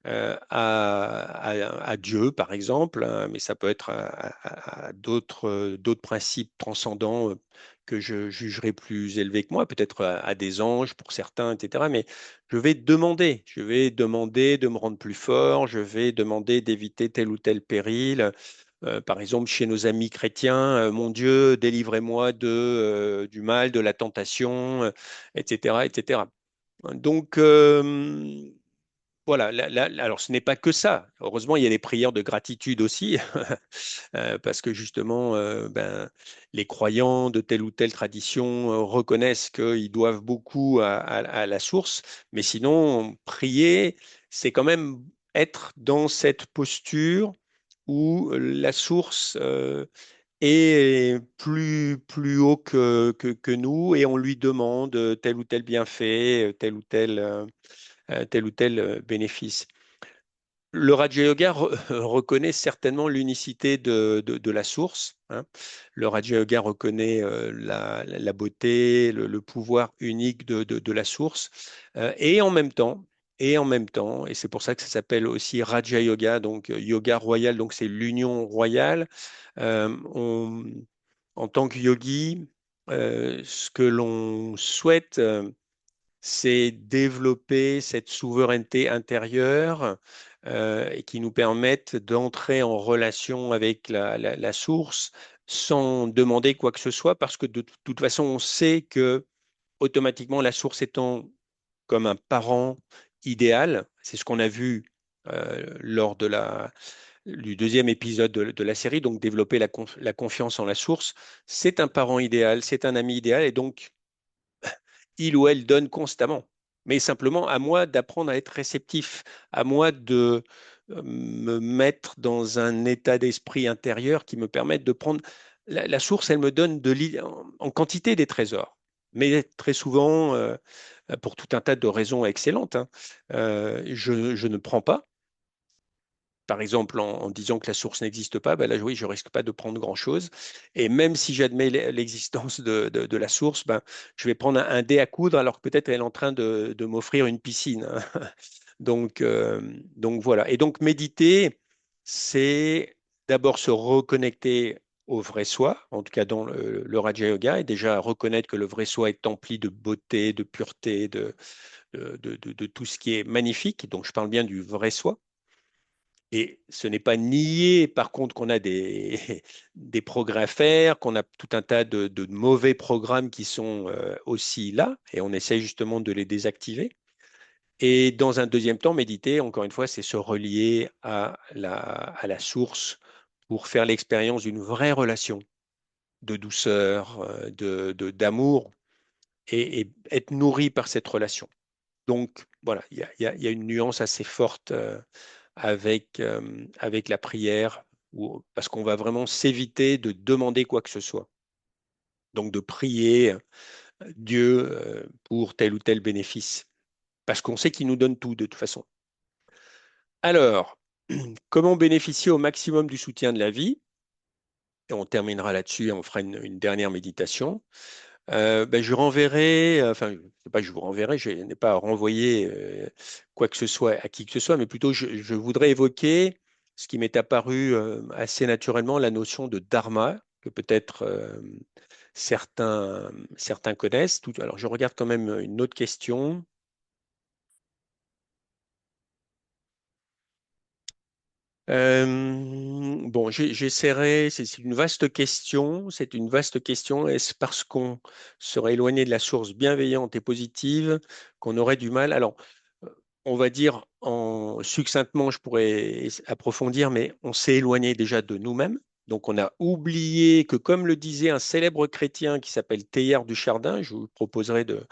à Dieu, par exemple, hein, mais ça peut être à d'autres principes transcendants que je jugerai plus élevés que moi, peut-être à des anges pour certains, etc. Mais je vais demander de me rendre plus fort, je vais demander d'éviter tel ou tel péril. Par exemple, chez nos amis chrétiens, mon Dieu, délivrez-moi du mal, de la tentation, etc., etc. Donc, Voilà, alors ce n'est pas que ça. Heureusement, il y a les prières de gratitude aussi, parce que justement, ben, les croyants de telle ou telle tradition reconnaissent qu'ils doivent beaucoup à la source. Mais sinon, prier, c'est quand même être dans cette posture où la source est plus haut que nous et on lui demande tel ou tel bienfait, tel ou tel bénéfice. Le Raja Yoga reconnaît certainement l'unicité de la source, hein. Le Raja Yoga reconnaît la beauté, le pouvoir unique de la source, et en même temps, et c'est pour ça que ça s'appelle aussi Raja Yoga, donc yoga royal, donc c'est l'union royale. En tant que yogi, ce que l'on souhaite, c'est développer cette souveraineté intérieure et qui nous permette d'entrer en relation avec la source sans demander quoi que ce soit, parce que de toute façon, on sait que automatiquement, la source étant comme un parent idéal, c'est ce qu'on a vu lors du deuxième épisode de la série, donc développer la confiance en la source, c'est un parent idéal, c'est un ami idéal, et donc il ou elle donne constamment. Mais simplement, à moi d'apprendre à être réceptif, à moi de me mettre dans un état d'esprit intérieur qui me permette de prendre. La source, elle me donne en quantité des trésors, mais très souvent, pour tout un tas de raisons excellentes, hein, je ne prends pas. Par exemple, en disant que la source n'existe pas, ben là, oui, je risque pas de prendre grand-chose. Et même si j'admets l'existence de la source, ben, je vais prendre un dé à coudre alors que peut-être elle est en train de m'offrir une piscine, hein. Donc voilà. Et donc méditer, c'est d'abord se reconnecter au vrai soi, en tout cas dans le Raja Yoga, et déjà reconnaître que le vrai soi est empli de beauté, de pureté, de tout ce qui est magnifique. Donc je parle bien du vrai soi. Et ce n'est pas nier, par contre, qu'on a des progrès à faire, qu'on a tout un tas de mauvais programmes qui sont aussi là, et on essaye justement de les désactiver. Et dans un deuxième temps, méditer, encore une fois, c'est se relier à la source pour faire l'expérience d'une vraie relation de douceur, d'amour, et être nourri par cette relation. Donc, voilà, il y a une nuance assez forte avec la prière, parce qu'on va vraiment s'éviter de demander quoi que ce soit. Donc, de prier Dieu pour tel ou tel bénéfice, parce qu'on sait qu'il nous donne tout de toute façon. Alors, comment bénéficier au maximum du soutien de la vie? Et on terminera là-dessus et on fera une dernière méditation. Ben, je renverrai, enfin, c'est pas que je vous renverrai, je n'ai pas à renvoyer quoi que ce soit à qui que ce soit, mais plutôt je voudrais évoquer ce qui m'est apparu assez naturellement, la notion de dharma, que peut-être certains connaissent. Alors, je regarde quand même une autre question. Bon, j'essaierai, c'est une vaste question, c'est une vaste question. Est-ce parce qu'on serait éloigné de la source bienveillante et positive qu'on aurait du mal? Alors, euh, on va dire succinctement, je pourrais approfondir, mais on s'est éloigné déjà de nous-mêmes. Donc, on a oublié que, comme le disait un célèbre chrétien qui s'appelle Teilhard du Chardin, je vous proposerai de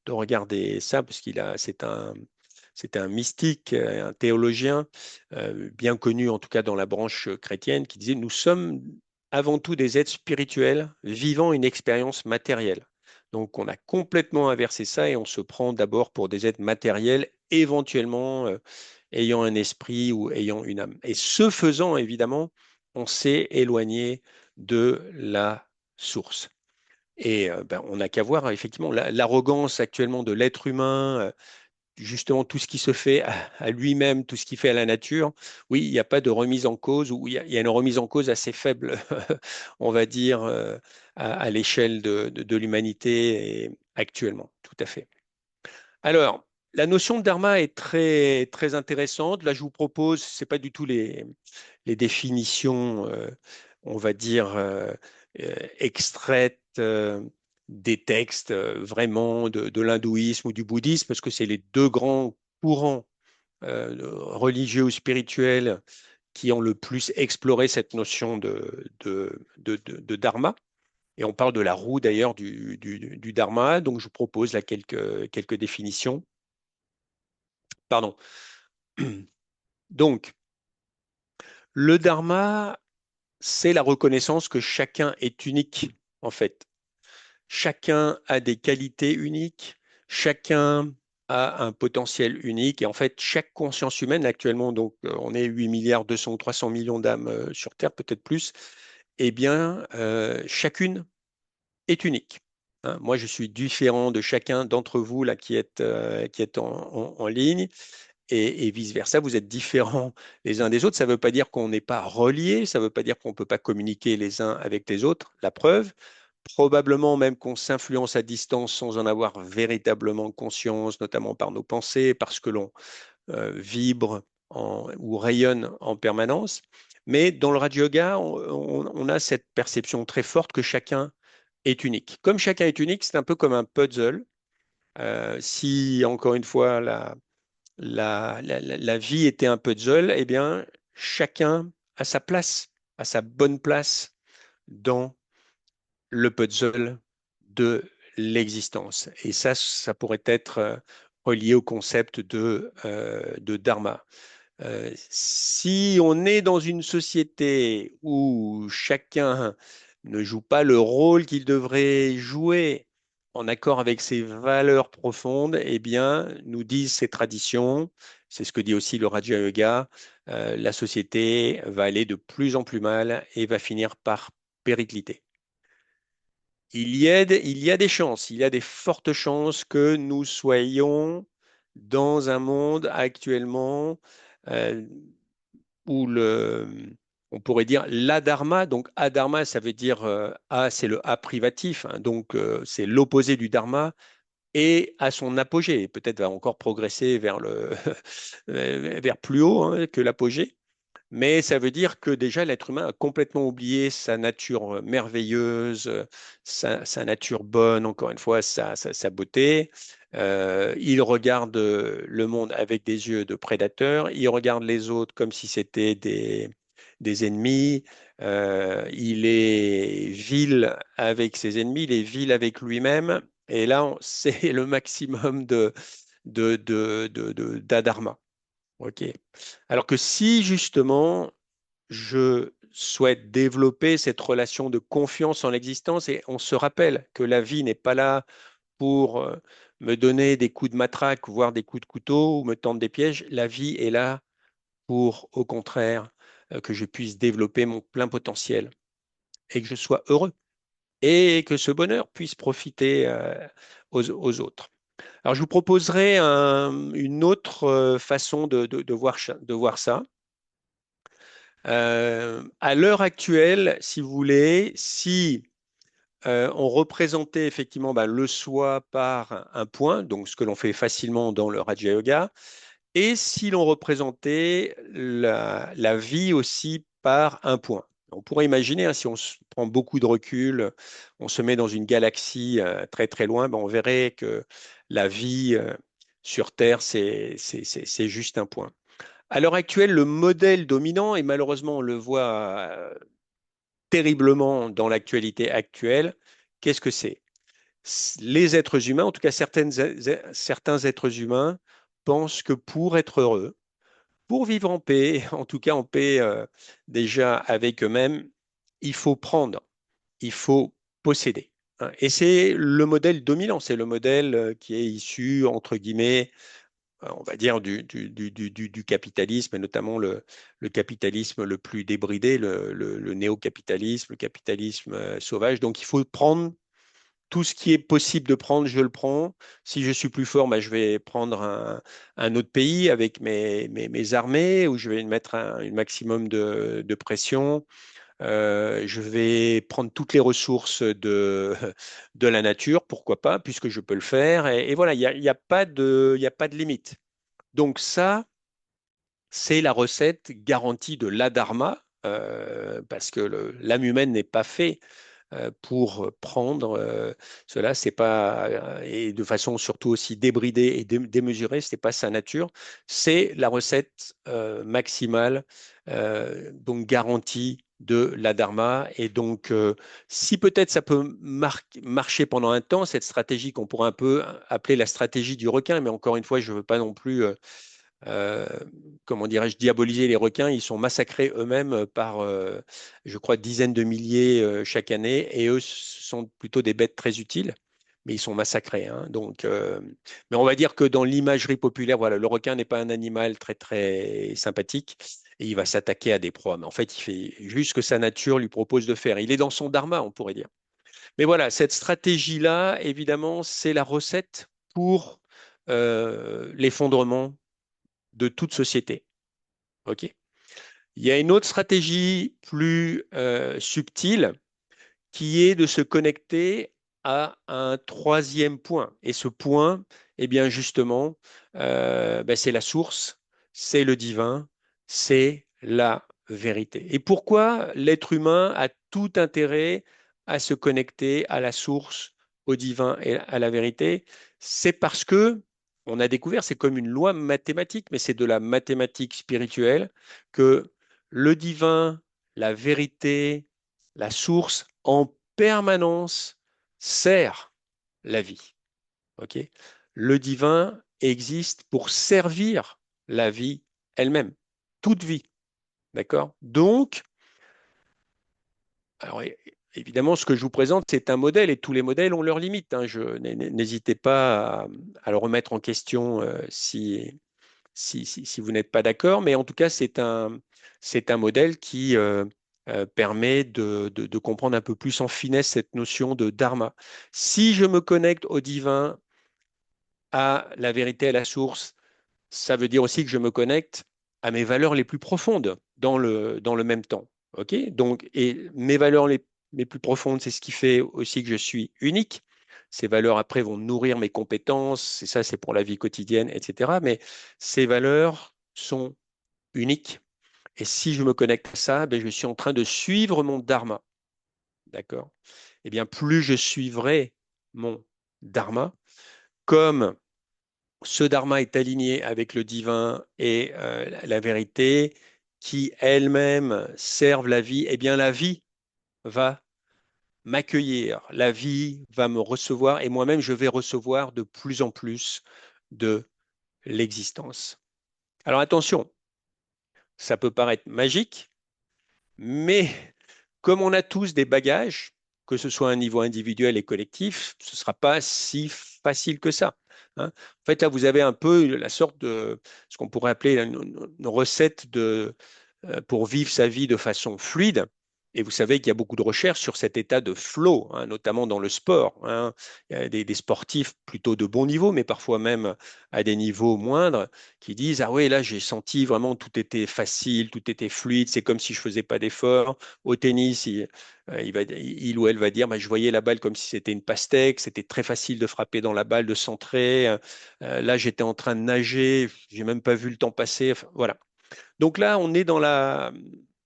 regarder ça, parce c'est un mystique, un théologien bien connu en tout cas dans la branche chrétienne, qui disait, nous sommes avant tout des êtres spirituels vivant une expérience matérielle. Donc on a complètement inversé ça et on se prend d'abord pour des êtres matériels, éventuellement ayant un esprit ou ayant une âme. Et ce faisant, évidemment, on s'est éloigné de la source. Et ben, on n'a qu'à voir effectivement l'arrogance actuellement de l'être humain, justement tout ce qui se fait à lui-même, tout ce qui fait à la nature. Oui, il n'y a pas de remise en cause, ou il y a une remise en cause assez faible, on va dire, à l'échelle de l'humanité actuellement. Tout à fait. Alors, la notion de dharma est très, très intéressante. Là, je vous propose, ce n'est pas du tout les définitions, on va dire, extraites des textes vraiment de l'hindouisme ou du bouddhisme, parce que c'est les deux grands courants religieux ou spirituels qui ont le plus exploré cette notion de dharma. Et on parle de la roue d'ailleurs du dharma. Donc je vous propose là quelques définitions. Pardon. Donc, le dharma, c'est la reconnaissance que chacun est unique, en fait. Chacun a des qualités uniques, chacun a un potentiel unique. Et en fait, chaque conscience humaine, actuellement, donc on est 8 milliards 200 ou 300 millions d'âmes sur Terre, peut-être plus, eh bien, chacune est unique. Hein, moi, je suis différent de chacun d'entre vous là qui est en ligne et vice-versa. Vous êtes différents les uns des autres. Ça ne veut pas dire qu'on n'est pas reliés, ça ne veut pas dire qu'on ne peut pas communiquer les uns avec les autres. La preuve, probablement même qu'on s'influence à distance sans en avoir véritablement conscience, notamment par nos pensées, parce que l'on vibre ou rayonne en permanence. Mais dans le Raja Yoga, on a cette perception très forte que chacun est unique. Comme chacun est unique, c'est un peu comme un puzzle. Si, encore une fois, la vie était un puzzle, eh bien, chacun a sa place, a sa bonne place dans le puzzle de l'existence. Et ça pourrait être relié au concept de dharma. Si on est dans une société où chacun ne joue pas le rôle qu'il devrait jouer en accord avec ses valeurs profondes, eh bien, nous disent ces traditions, c'est ce que dit aussi le Raja Yoga, la société va aller de plus en plus mal et va finir par péricliter. Il y a des chances, il y a des fortes chances que nous soyons dans un monde actuellement euh, où on pourrait dire l'adharma. Donc adharma, ça veut dire A, c'est le A privatif, hein, donc c'est l'opposé du dharma et à son apogée. Peut-être va encore progresser vers vers plus haut hein, que l'apogée. Mais ça veut dire que déjà l'être humain a complètement oublié sa nature merveilleuse, sa nature bonne, encore une fois, sa beauté. Il regarde le monde avec des yeux de prédateur, il regarde les autres comme si c'était des ennemis. Il est vil avec ses ennemis, il est vil avec lui-même. Et là, c'est le maximum d'adharma. OK. Alors que si justement je souhaite développer cette relation de confiance en l'existence et on se rappelle que la vie n'est pas là pour me donner des coups de matraque, voire des coups de couteau ou me tendre des pièges, la vie est là pour, au contraire, que je puisse développer mon plein potentiel et que je sois heureux et que ce bonheur puisse profiter aux autres. Alors, je vous proposerai une autre façon de voir ça. À l'heure actuelle, si vous voulez, si on représentait effectivement bah, le soi par un point, donc ce que l'on fait facilement dans le Raja Yoga, et si l'on représentait la vie aussi par un point. On pourrait imaginer, hein, si on se prend beaucoup de recul, on se met dans une galaxie très très loin, ben, on verrait que la vie sur Terre, c'est juste un point. À l'heure actuelle, le modèle dominant, et malheureusement on le voit terriblement dans l'actualité actuelle, qu'est-ce que c'est? Les êtres humains, en tout cas certains êtres humains, pensent que pour être heureux, pour vivre en paix, en tout cas en paix déjà avec eux-mêmes, il faut prendre, il faut posséder. Hein. Et c'est le modèle dominant, c'est le modèle qui est issu, entre guillemets, on va dire, du capitalisme, et notamment le capitalisme le plus débridé, le néo-capitalisme, le capitalisme sauvage. Donc, il faut prendre tout ce qui est possible de prendre, je le prends. Si je suis plus fort, bah, je vais prendre un autre pays avec mes armées, où je vais mettre un maximum de pression. Je vais prendre toutes les ressources de la nature, pourquoi pas, puisque je peux le faire. Et voilà, il y a pas il y a pas de limite. Donc ça, c'est la recette garantie de l'adharma, parce que l'âme humaine n'est pas faite pour prendre cela. C'est pas, et de façon surtout aussi débridée et démesurée, ce n'est pas sa nature. C'est la recette maximale, donc garantie de la Dharma. Et donc, si peut-être ça peut marcher pendant un temps, cette stratégie qu'on pourrait un peu appeler la stratégie du requin, mais encore une fois, je ne veux pas non plus euh, comment dirais-je, diaboliser les requins. Ils sont massacrés eux-mêmes par, je crois, dizaines de milliers chaque année, et eux ce sont plutôt des bêtes très utiles, mais ils sont massacrés, hein. Donc, mais on va dire que dans l'imagerie populaire, voilà, le requin n'est pas un animal très très sympathique. Et il va s'attaquer à des proies. Mais en fait, il fait juste ce que sa nature lui propose de faire. Il est dans son dharma, on pourrait dire. Mais voilà, cette stratégie-là, évidemment, c'est la recette pour l'effondrement de toute société. OK? Il y a une autre stratégie plus subtile qui est de se connecter à un troisième point. Et ce point, eh bien justement, ben, c'est la source, c'est le divin, c'est la vérité. Et pourquoi l'être humain a tout intérêt à se connecter à la source, au divin et à la vérité? C'est parce que on a découvert, c'est comme une loi mathématique, mais c'est de la mathématique spirituelle, que le divin, la vérité, la source en permanence sert la vie. Ok. Le divin existe pour servir la vie elle-même, toute vie. D'accord? Donc, alors, évidemment, ce que je vous présente, c'est un modèle et tous les modèles ont leurs limites, hein. N'hésitez pas à le remettre en question si vous n'êtes pas d'accord, mais en tout cas, c'est un modèle qui permet de comprendre un peu plus en finesse cette notion de dharma. Si je me connecte au divin, à la vérité, à la source, ça veut dire aussi que je me connecte à mes valeurs les plus profondes dans le même temps. OK? Donc, et mes valeurs les plus profondes, c'est ce qui fait aussi que je suis unique. Ces valeurs, après, vont nourrir mes compétences, et ça, c'est pour la vie quotidienne, etc. Mais ces valeurs sont uniques. Et si je me connecte à ça, ben, je suis en train de suivre mon dharma. D'accord? Eh bien, plus je suivrai mon dharma, comme ce dharma est aligné avec le divin et la vérité, qui elles-mêmes servent la vie, eh bien, la vie va m'accueillir, la vie va me recevoir, et moi-même, je vais recevoir de plus en plus de l'existence. Alors attention, ça peut paraître magique, mais comme on a tous des bagages, que ce soit à un niveau individuel et collectif, ce ne sera pas si facile que ça, hein. En fait, là, vous avez un peu la sorte de ce qu'on pourrait appeler une recette pour vivre sa vie de façon fluide. Et vous savez qu'il y a beaucoup de recherches sur cet état de flow, hein, notamment dans le sport, hein. Il y a des sportifs plutôt de bon niveau, mais parfois même à des niveaux moindres, qui disent, ah oui, là, j'ai senti vraiment tout était facile, tout était fluide, c'est comme si je faisais pas d'effort. Au tennis, il ou elle va dire, bah, je voyais la balle comme si c'était une pastèque, c'était très facile de frapper dans la balle, de centrer. Là, j'étais en train de nager, j'ai même pas vu le temps passer. Enfin, voilà. Donc là, on est dans la.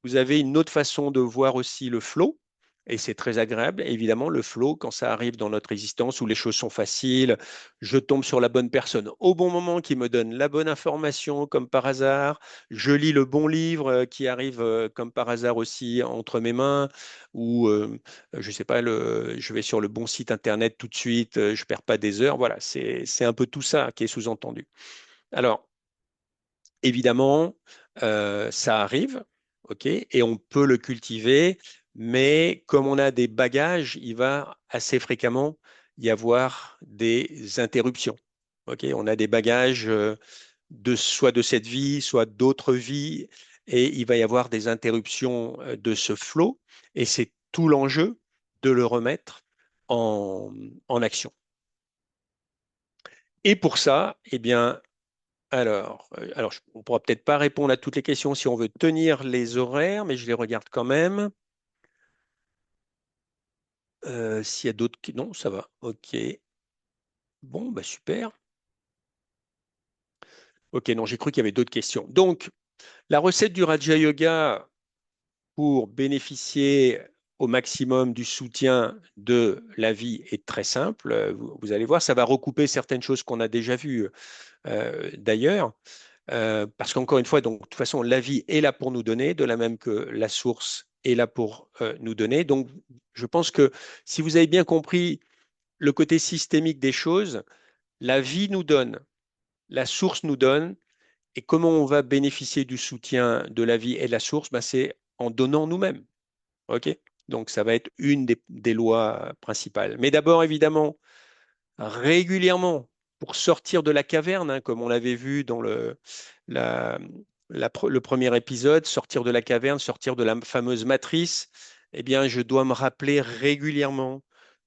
Vous avez une autre façon de voir aussi le flow, et c'est très agréable. Évidemment, le flow, quand ça arrive dans notre existence où les choses sont faciles, je tombe sur la bonne personne au bon moment qui me donne la bonne information, comme par hasard. Je lis le bon livre qui arrive comme par hasard aussi entre mes mains, ou je sais pas, je vais sur le bon site internet tout de suite, je perds pas des heures. Voilà, c'est un peu tout ça qui est sous-entendu. Alors, évidemment, ça arrive, ok, et on peut le cultiver, mais comme on a des bagages, il va assez fréquemment y avoir des interruptions. Ok, on a des bagages soit de cette vie, soit d'autres vies, et il va y avoir des interruptions de ce flot, et c'est tout l'enjeu de le remettre en action. Et pour ça, eh bien, alors, on ne pourra peut-être pas répondre à toutes les questions si on veut tenir les horaires, mais je les regarde quand même. S'il y a d'autres... Non, ça va. OK. Bon, bah super. OK, non, j'ai cru qu'il y avait d'autres questions. Donc, la recette du Raja Yoga pour bénéficier au maximum du soutien de la vie est très simple. Vous allez voir, ça va recouper certaines choses qu'on a déjà vues d'ailleurs. Parce qu'encore une fois, donc, de toute façon, la vie est là pour nous donner, de la même que la source est là pour nous donner. Donc, je pense que si vous avez bien compris le côté systémique des choses, la vie nous donne, la source nous donne, et comment on va bénéficier du soutien de la vie et de la source, ben, c'est en donnant nous-mêmes. OK? Donc, ça va être une des lois principales. Mais d'abord, évidemment, régulièrement, pour sortir de la caverne, hein, comme on l'avait vu dans la- le premier épisode, sortir de la caverne, sortir de la fameuse matrice, eh bien, je dois me rappeler régulièrement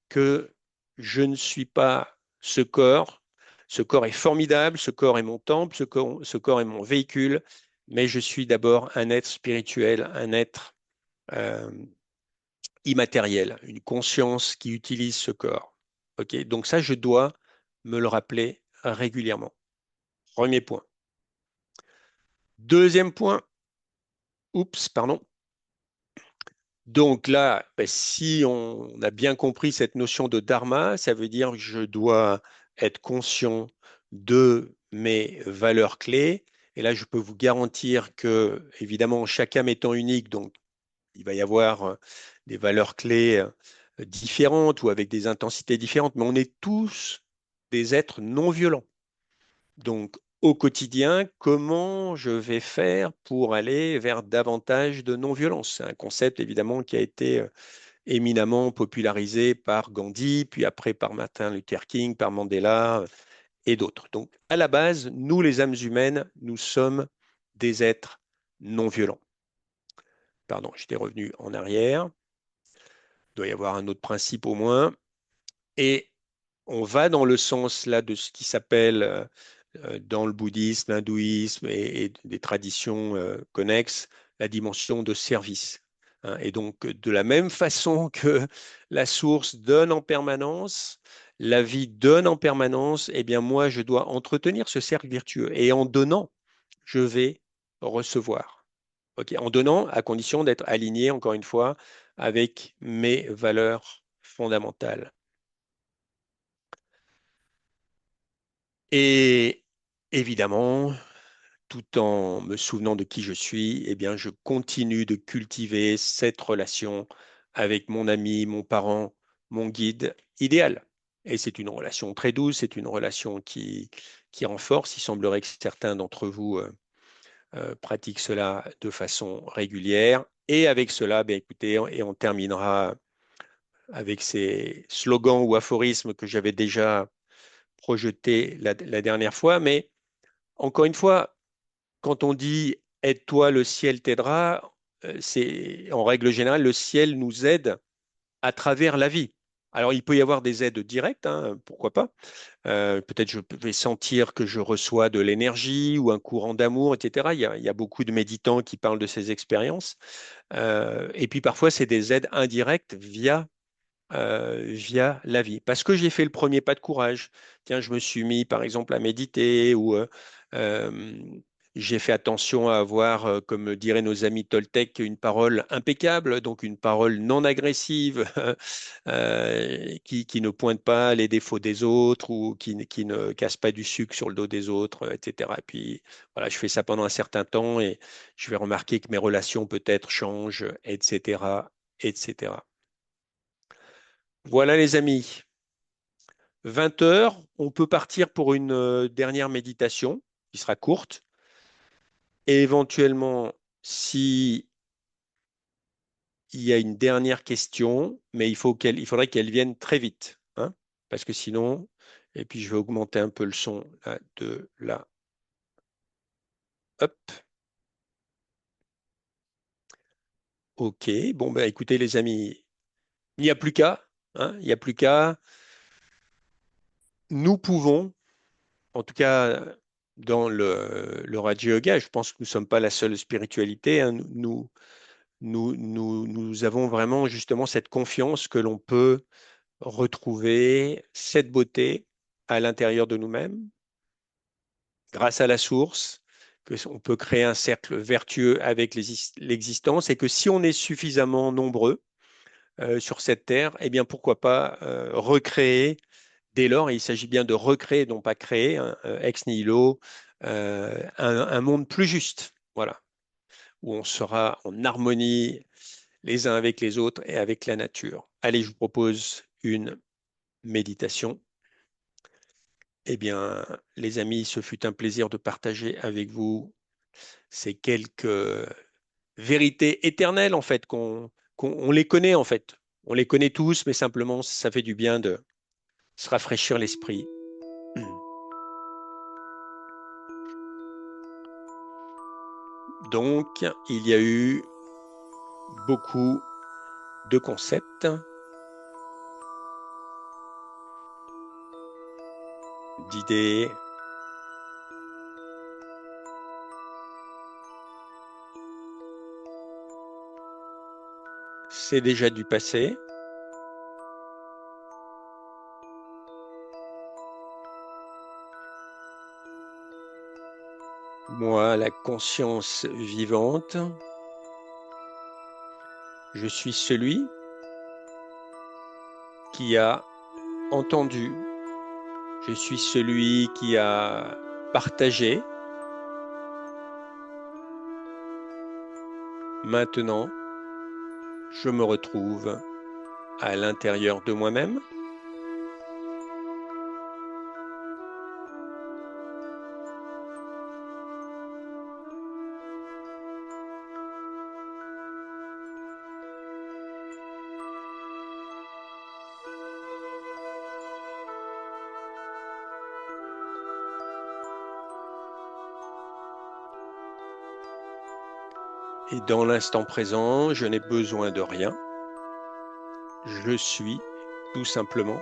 que je ne suis pas ce corps. Ce corps est formidable, ce corps est mon temple, ce corps est mon véhicule, mais je suis d'abord un être spirituel, un être euh, immatériel, une conscience qui utilise ce corps. Ok, donc ça, je dois me le rappeler régulièrement. Premier point. Deuxième point, oups, pardon. Donc là, ben, si on a bien compris cette notion de dharma, ça veut dire que je dois être conscient de mes valeurs clés. Et là, je peux vous garantir que, évidemment, chaque âme étant unique, donc il va y avoir des valeurs clés différentes ou avec des intensités différentes, mais on est tous des êtres non violents. Donc, au quotidien, comment je vais faire pour aller vers davantage de non-violence? C'est un concept évidemment qui a été éminemment popularisé par Gandhi, puis après par Martin Luther King, par Mandela et d'autres. Donc, à la base, nous, les âmes humaines, nous sommes des êtres non violents. Pardon, j'étais revenu en arrière. Il doit y avoir un autre principe au moins. Et on va dans le sens là de ce qui s'appelle dans le bouddhisme, l'hindouisme et des traditions connexes, la dimension de service. Hein. Et donc, de la même façon que la source donne en permanence, la vie donne en permanence, eh bien moi, je dois entretenir ce cercle vertueux. Et en donnant, je vais recevoir. Okay. En donnant, à condition d'être aligné, encore une fois, avec mes valeurs fondamentales. Et évidemment, tout en me souvenant de qui je suis, eh bien, je continue de cultiver cette relation avec mon ami, mon parent, mon guide idéal. Et c'est une relation très douce, c'est une relation qui renforce. Il semblerait que certains d'entre vous pratiquent cela de façon régulière. Et avec cela, ben, écoutez, et on terminera avec ces slogans ou aphorismes que j'avais déjà projetés la dernière fois. Mais encore une fois, quand on dit aide-toi, le ciel t'aidera, c'est en règle générale, le ciel nous aide à travers la vie. Alors, il peut y avoir des aides directes, hein, pourquoi pas. Peut-être je vais sentir que je reçois de l'énergie ou un courant d'amour, etc. Il y a beaucoup de méditants qui parlent de ces expériences. Et puis parfois, c'est des aides indirectes via la vie. Parce que j'ai fait le premier pas de courage. Tiens, je me suis mis, par exemple, à méditer ou euh, j'ai fait attention à avoir, comme diraient nos amis Toltec, une parole impeccable, donc une parole non agressive, qui ne pointe pas les défauts des autres ou qui ne casse pas du sucre sur le dos des autres, etc. Et puis, voilà, je fais ça pendant un certain temps et je vais remarquer que mes relations peut-être changent, etc., etc. Voilà les amis, 20 heures, on peut partir pour une dernière méditation qui sera courte. Et éventuellement, si il y a une dernière question, mais il faudrait qu'elle vienne très vite, hein, parce que sinon, et puis je vais augmenter un peu le son là, de là. Hop, ok. Bon, ben écoutez les amis, il n'y a plus qu'à, hein, il n'y a plus qu'à. Nous pouvons, en tout cas dans le Raja Yoga, je pense que nous ne sommes pas la seule spiritualité, hein, nous avons vraiment justement cette confiance que l'on peut retrouver cette beauté à l'intérieur de nous-mêmes, grâce à la source, que on peut créer un cercle vertueux avec l'existence et que si on est suffisamment nombreux, sur cette terre, eh bien pourquoi pas recréer dès lors, il s'agit bien de recréer, non pas créer, hein, ex nihilo, un monde plus juste, voilà, où on sera en harmonie les uns avec les autres et avec la nature. Allez, je vous propose une méditation. Eh bien, les amis, ce fut un plaisir de partager avec vous ces quelques vérités éternelles, en fait, on les connaît, en fait. On les connaît tous, mais simplement, ça fait du bien de se rafraîchir l'esprit. Donc, il y a eu beaucoup de concepts, d'idées. C'est déjà du passé. Moi, la conscience vivante, je suis celui qui a entendu, je suis celui qui a partagé. Maintenant, je me retrouve à l'intérieur de moi-même. Et dans l'instant présent, je n'ai besoin de rien. Je suis tout simplement.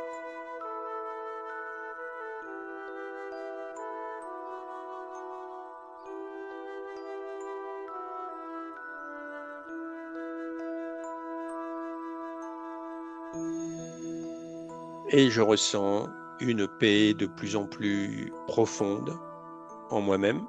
Et je ressens une paix de plus en plus profonde en moi-même.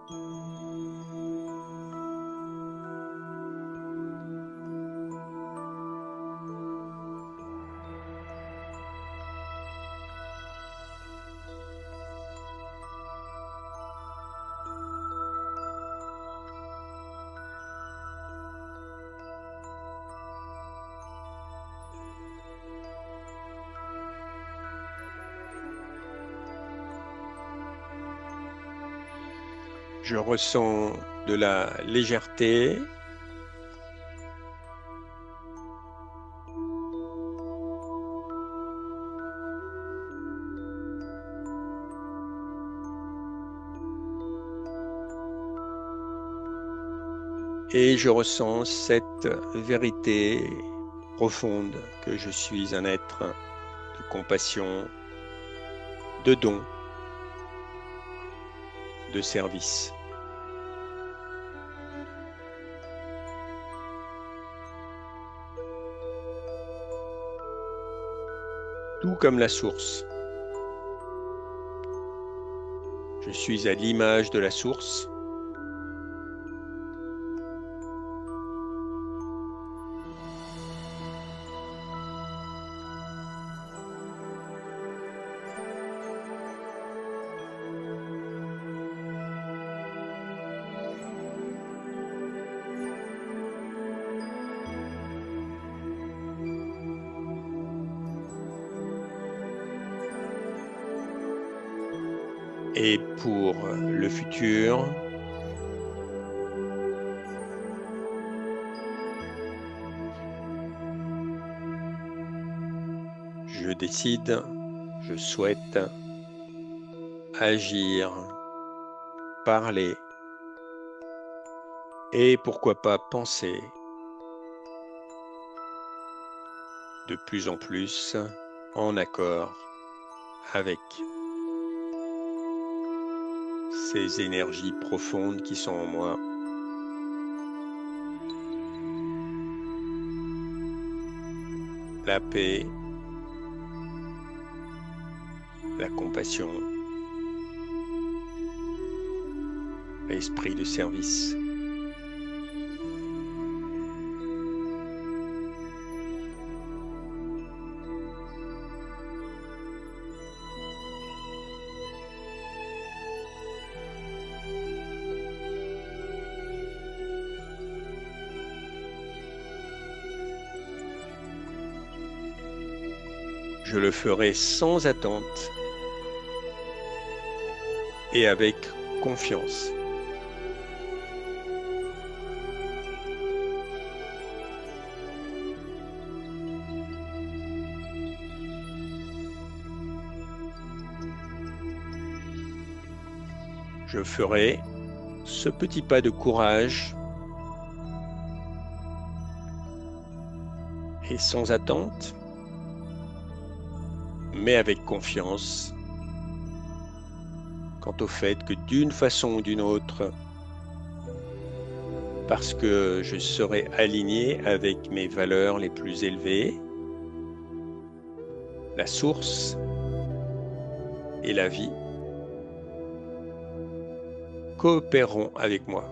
Je ressens de la légèreté. Et je ressens cette vérité profonde que je suis un être de compassion, de don, de service. Tout comme la source. Je suis à l'image de la source. Et pour le futur, je décide, je souhaite agir, parler et pourquoi pas penser de plus en plus en accord avec ces énergies profondes qui sont en moi. La paix, la compassion, l'esprit de service. Je le ferai sans attente et avec confiance. Je ferai ce petit pas de courage et sans attente, mais avec confiance quant au fait que d'une façon ou d'une autre, parce que je serai aligné avec mes valeurs les plus élevées, la source et la vie coopéreront avec moi.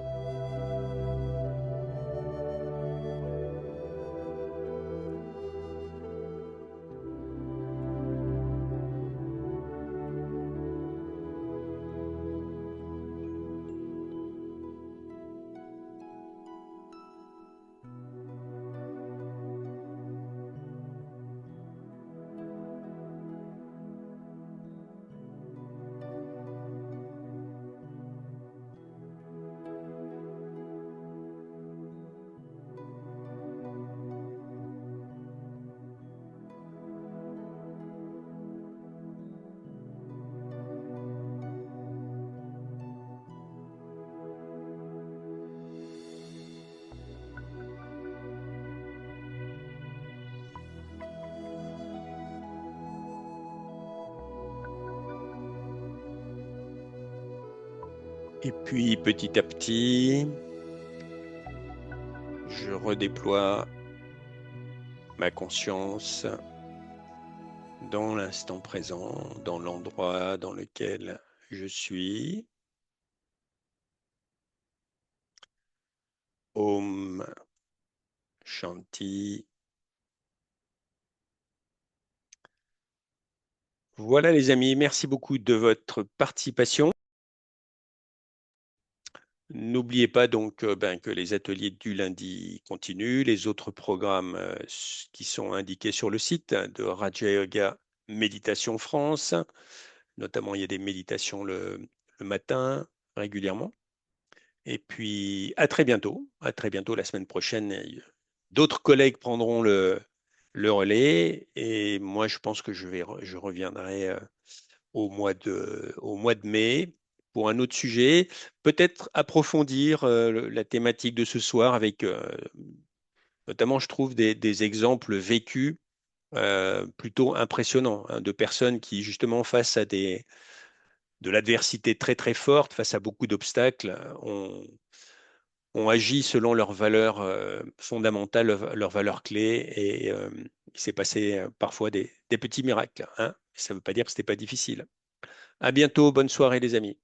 Et puis petit à petit, je redéploie ma conscience dans l'instant présent, dans l'endroit dans lequel je suis. Om Shanti. Voilà les amis, merci beaucoup de votre participation. N'oubliez pas donc que les ateliers du lundi continuent, les autres programmes qui sont indiqués sur le site de Raja Yoga Méditation France, notamment il y a des méditations le matin régulièrement. Et puis à très bientôt la semaine prochaine. D'autres collègues prendront le relais et moi je pense que je reviendrai au mois de mai pour un autre sujet, peut-être approfondir la thématique de ce soir avec notamment, je trouve, des exemples vécus plutôt impressionnants hein, de personnes qui, justement, face à de l'adversité très très forte, face à beaucoup d'obstacles, ont agi selon leurs valeurs fondamentales, leurs valeurs clés, et il s'est passé parfois des petits miracles. Hein. Ça ne veut pas dire que ce n'était pas difficile. À bientôt, bonne soirée les amis.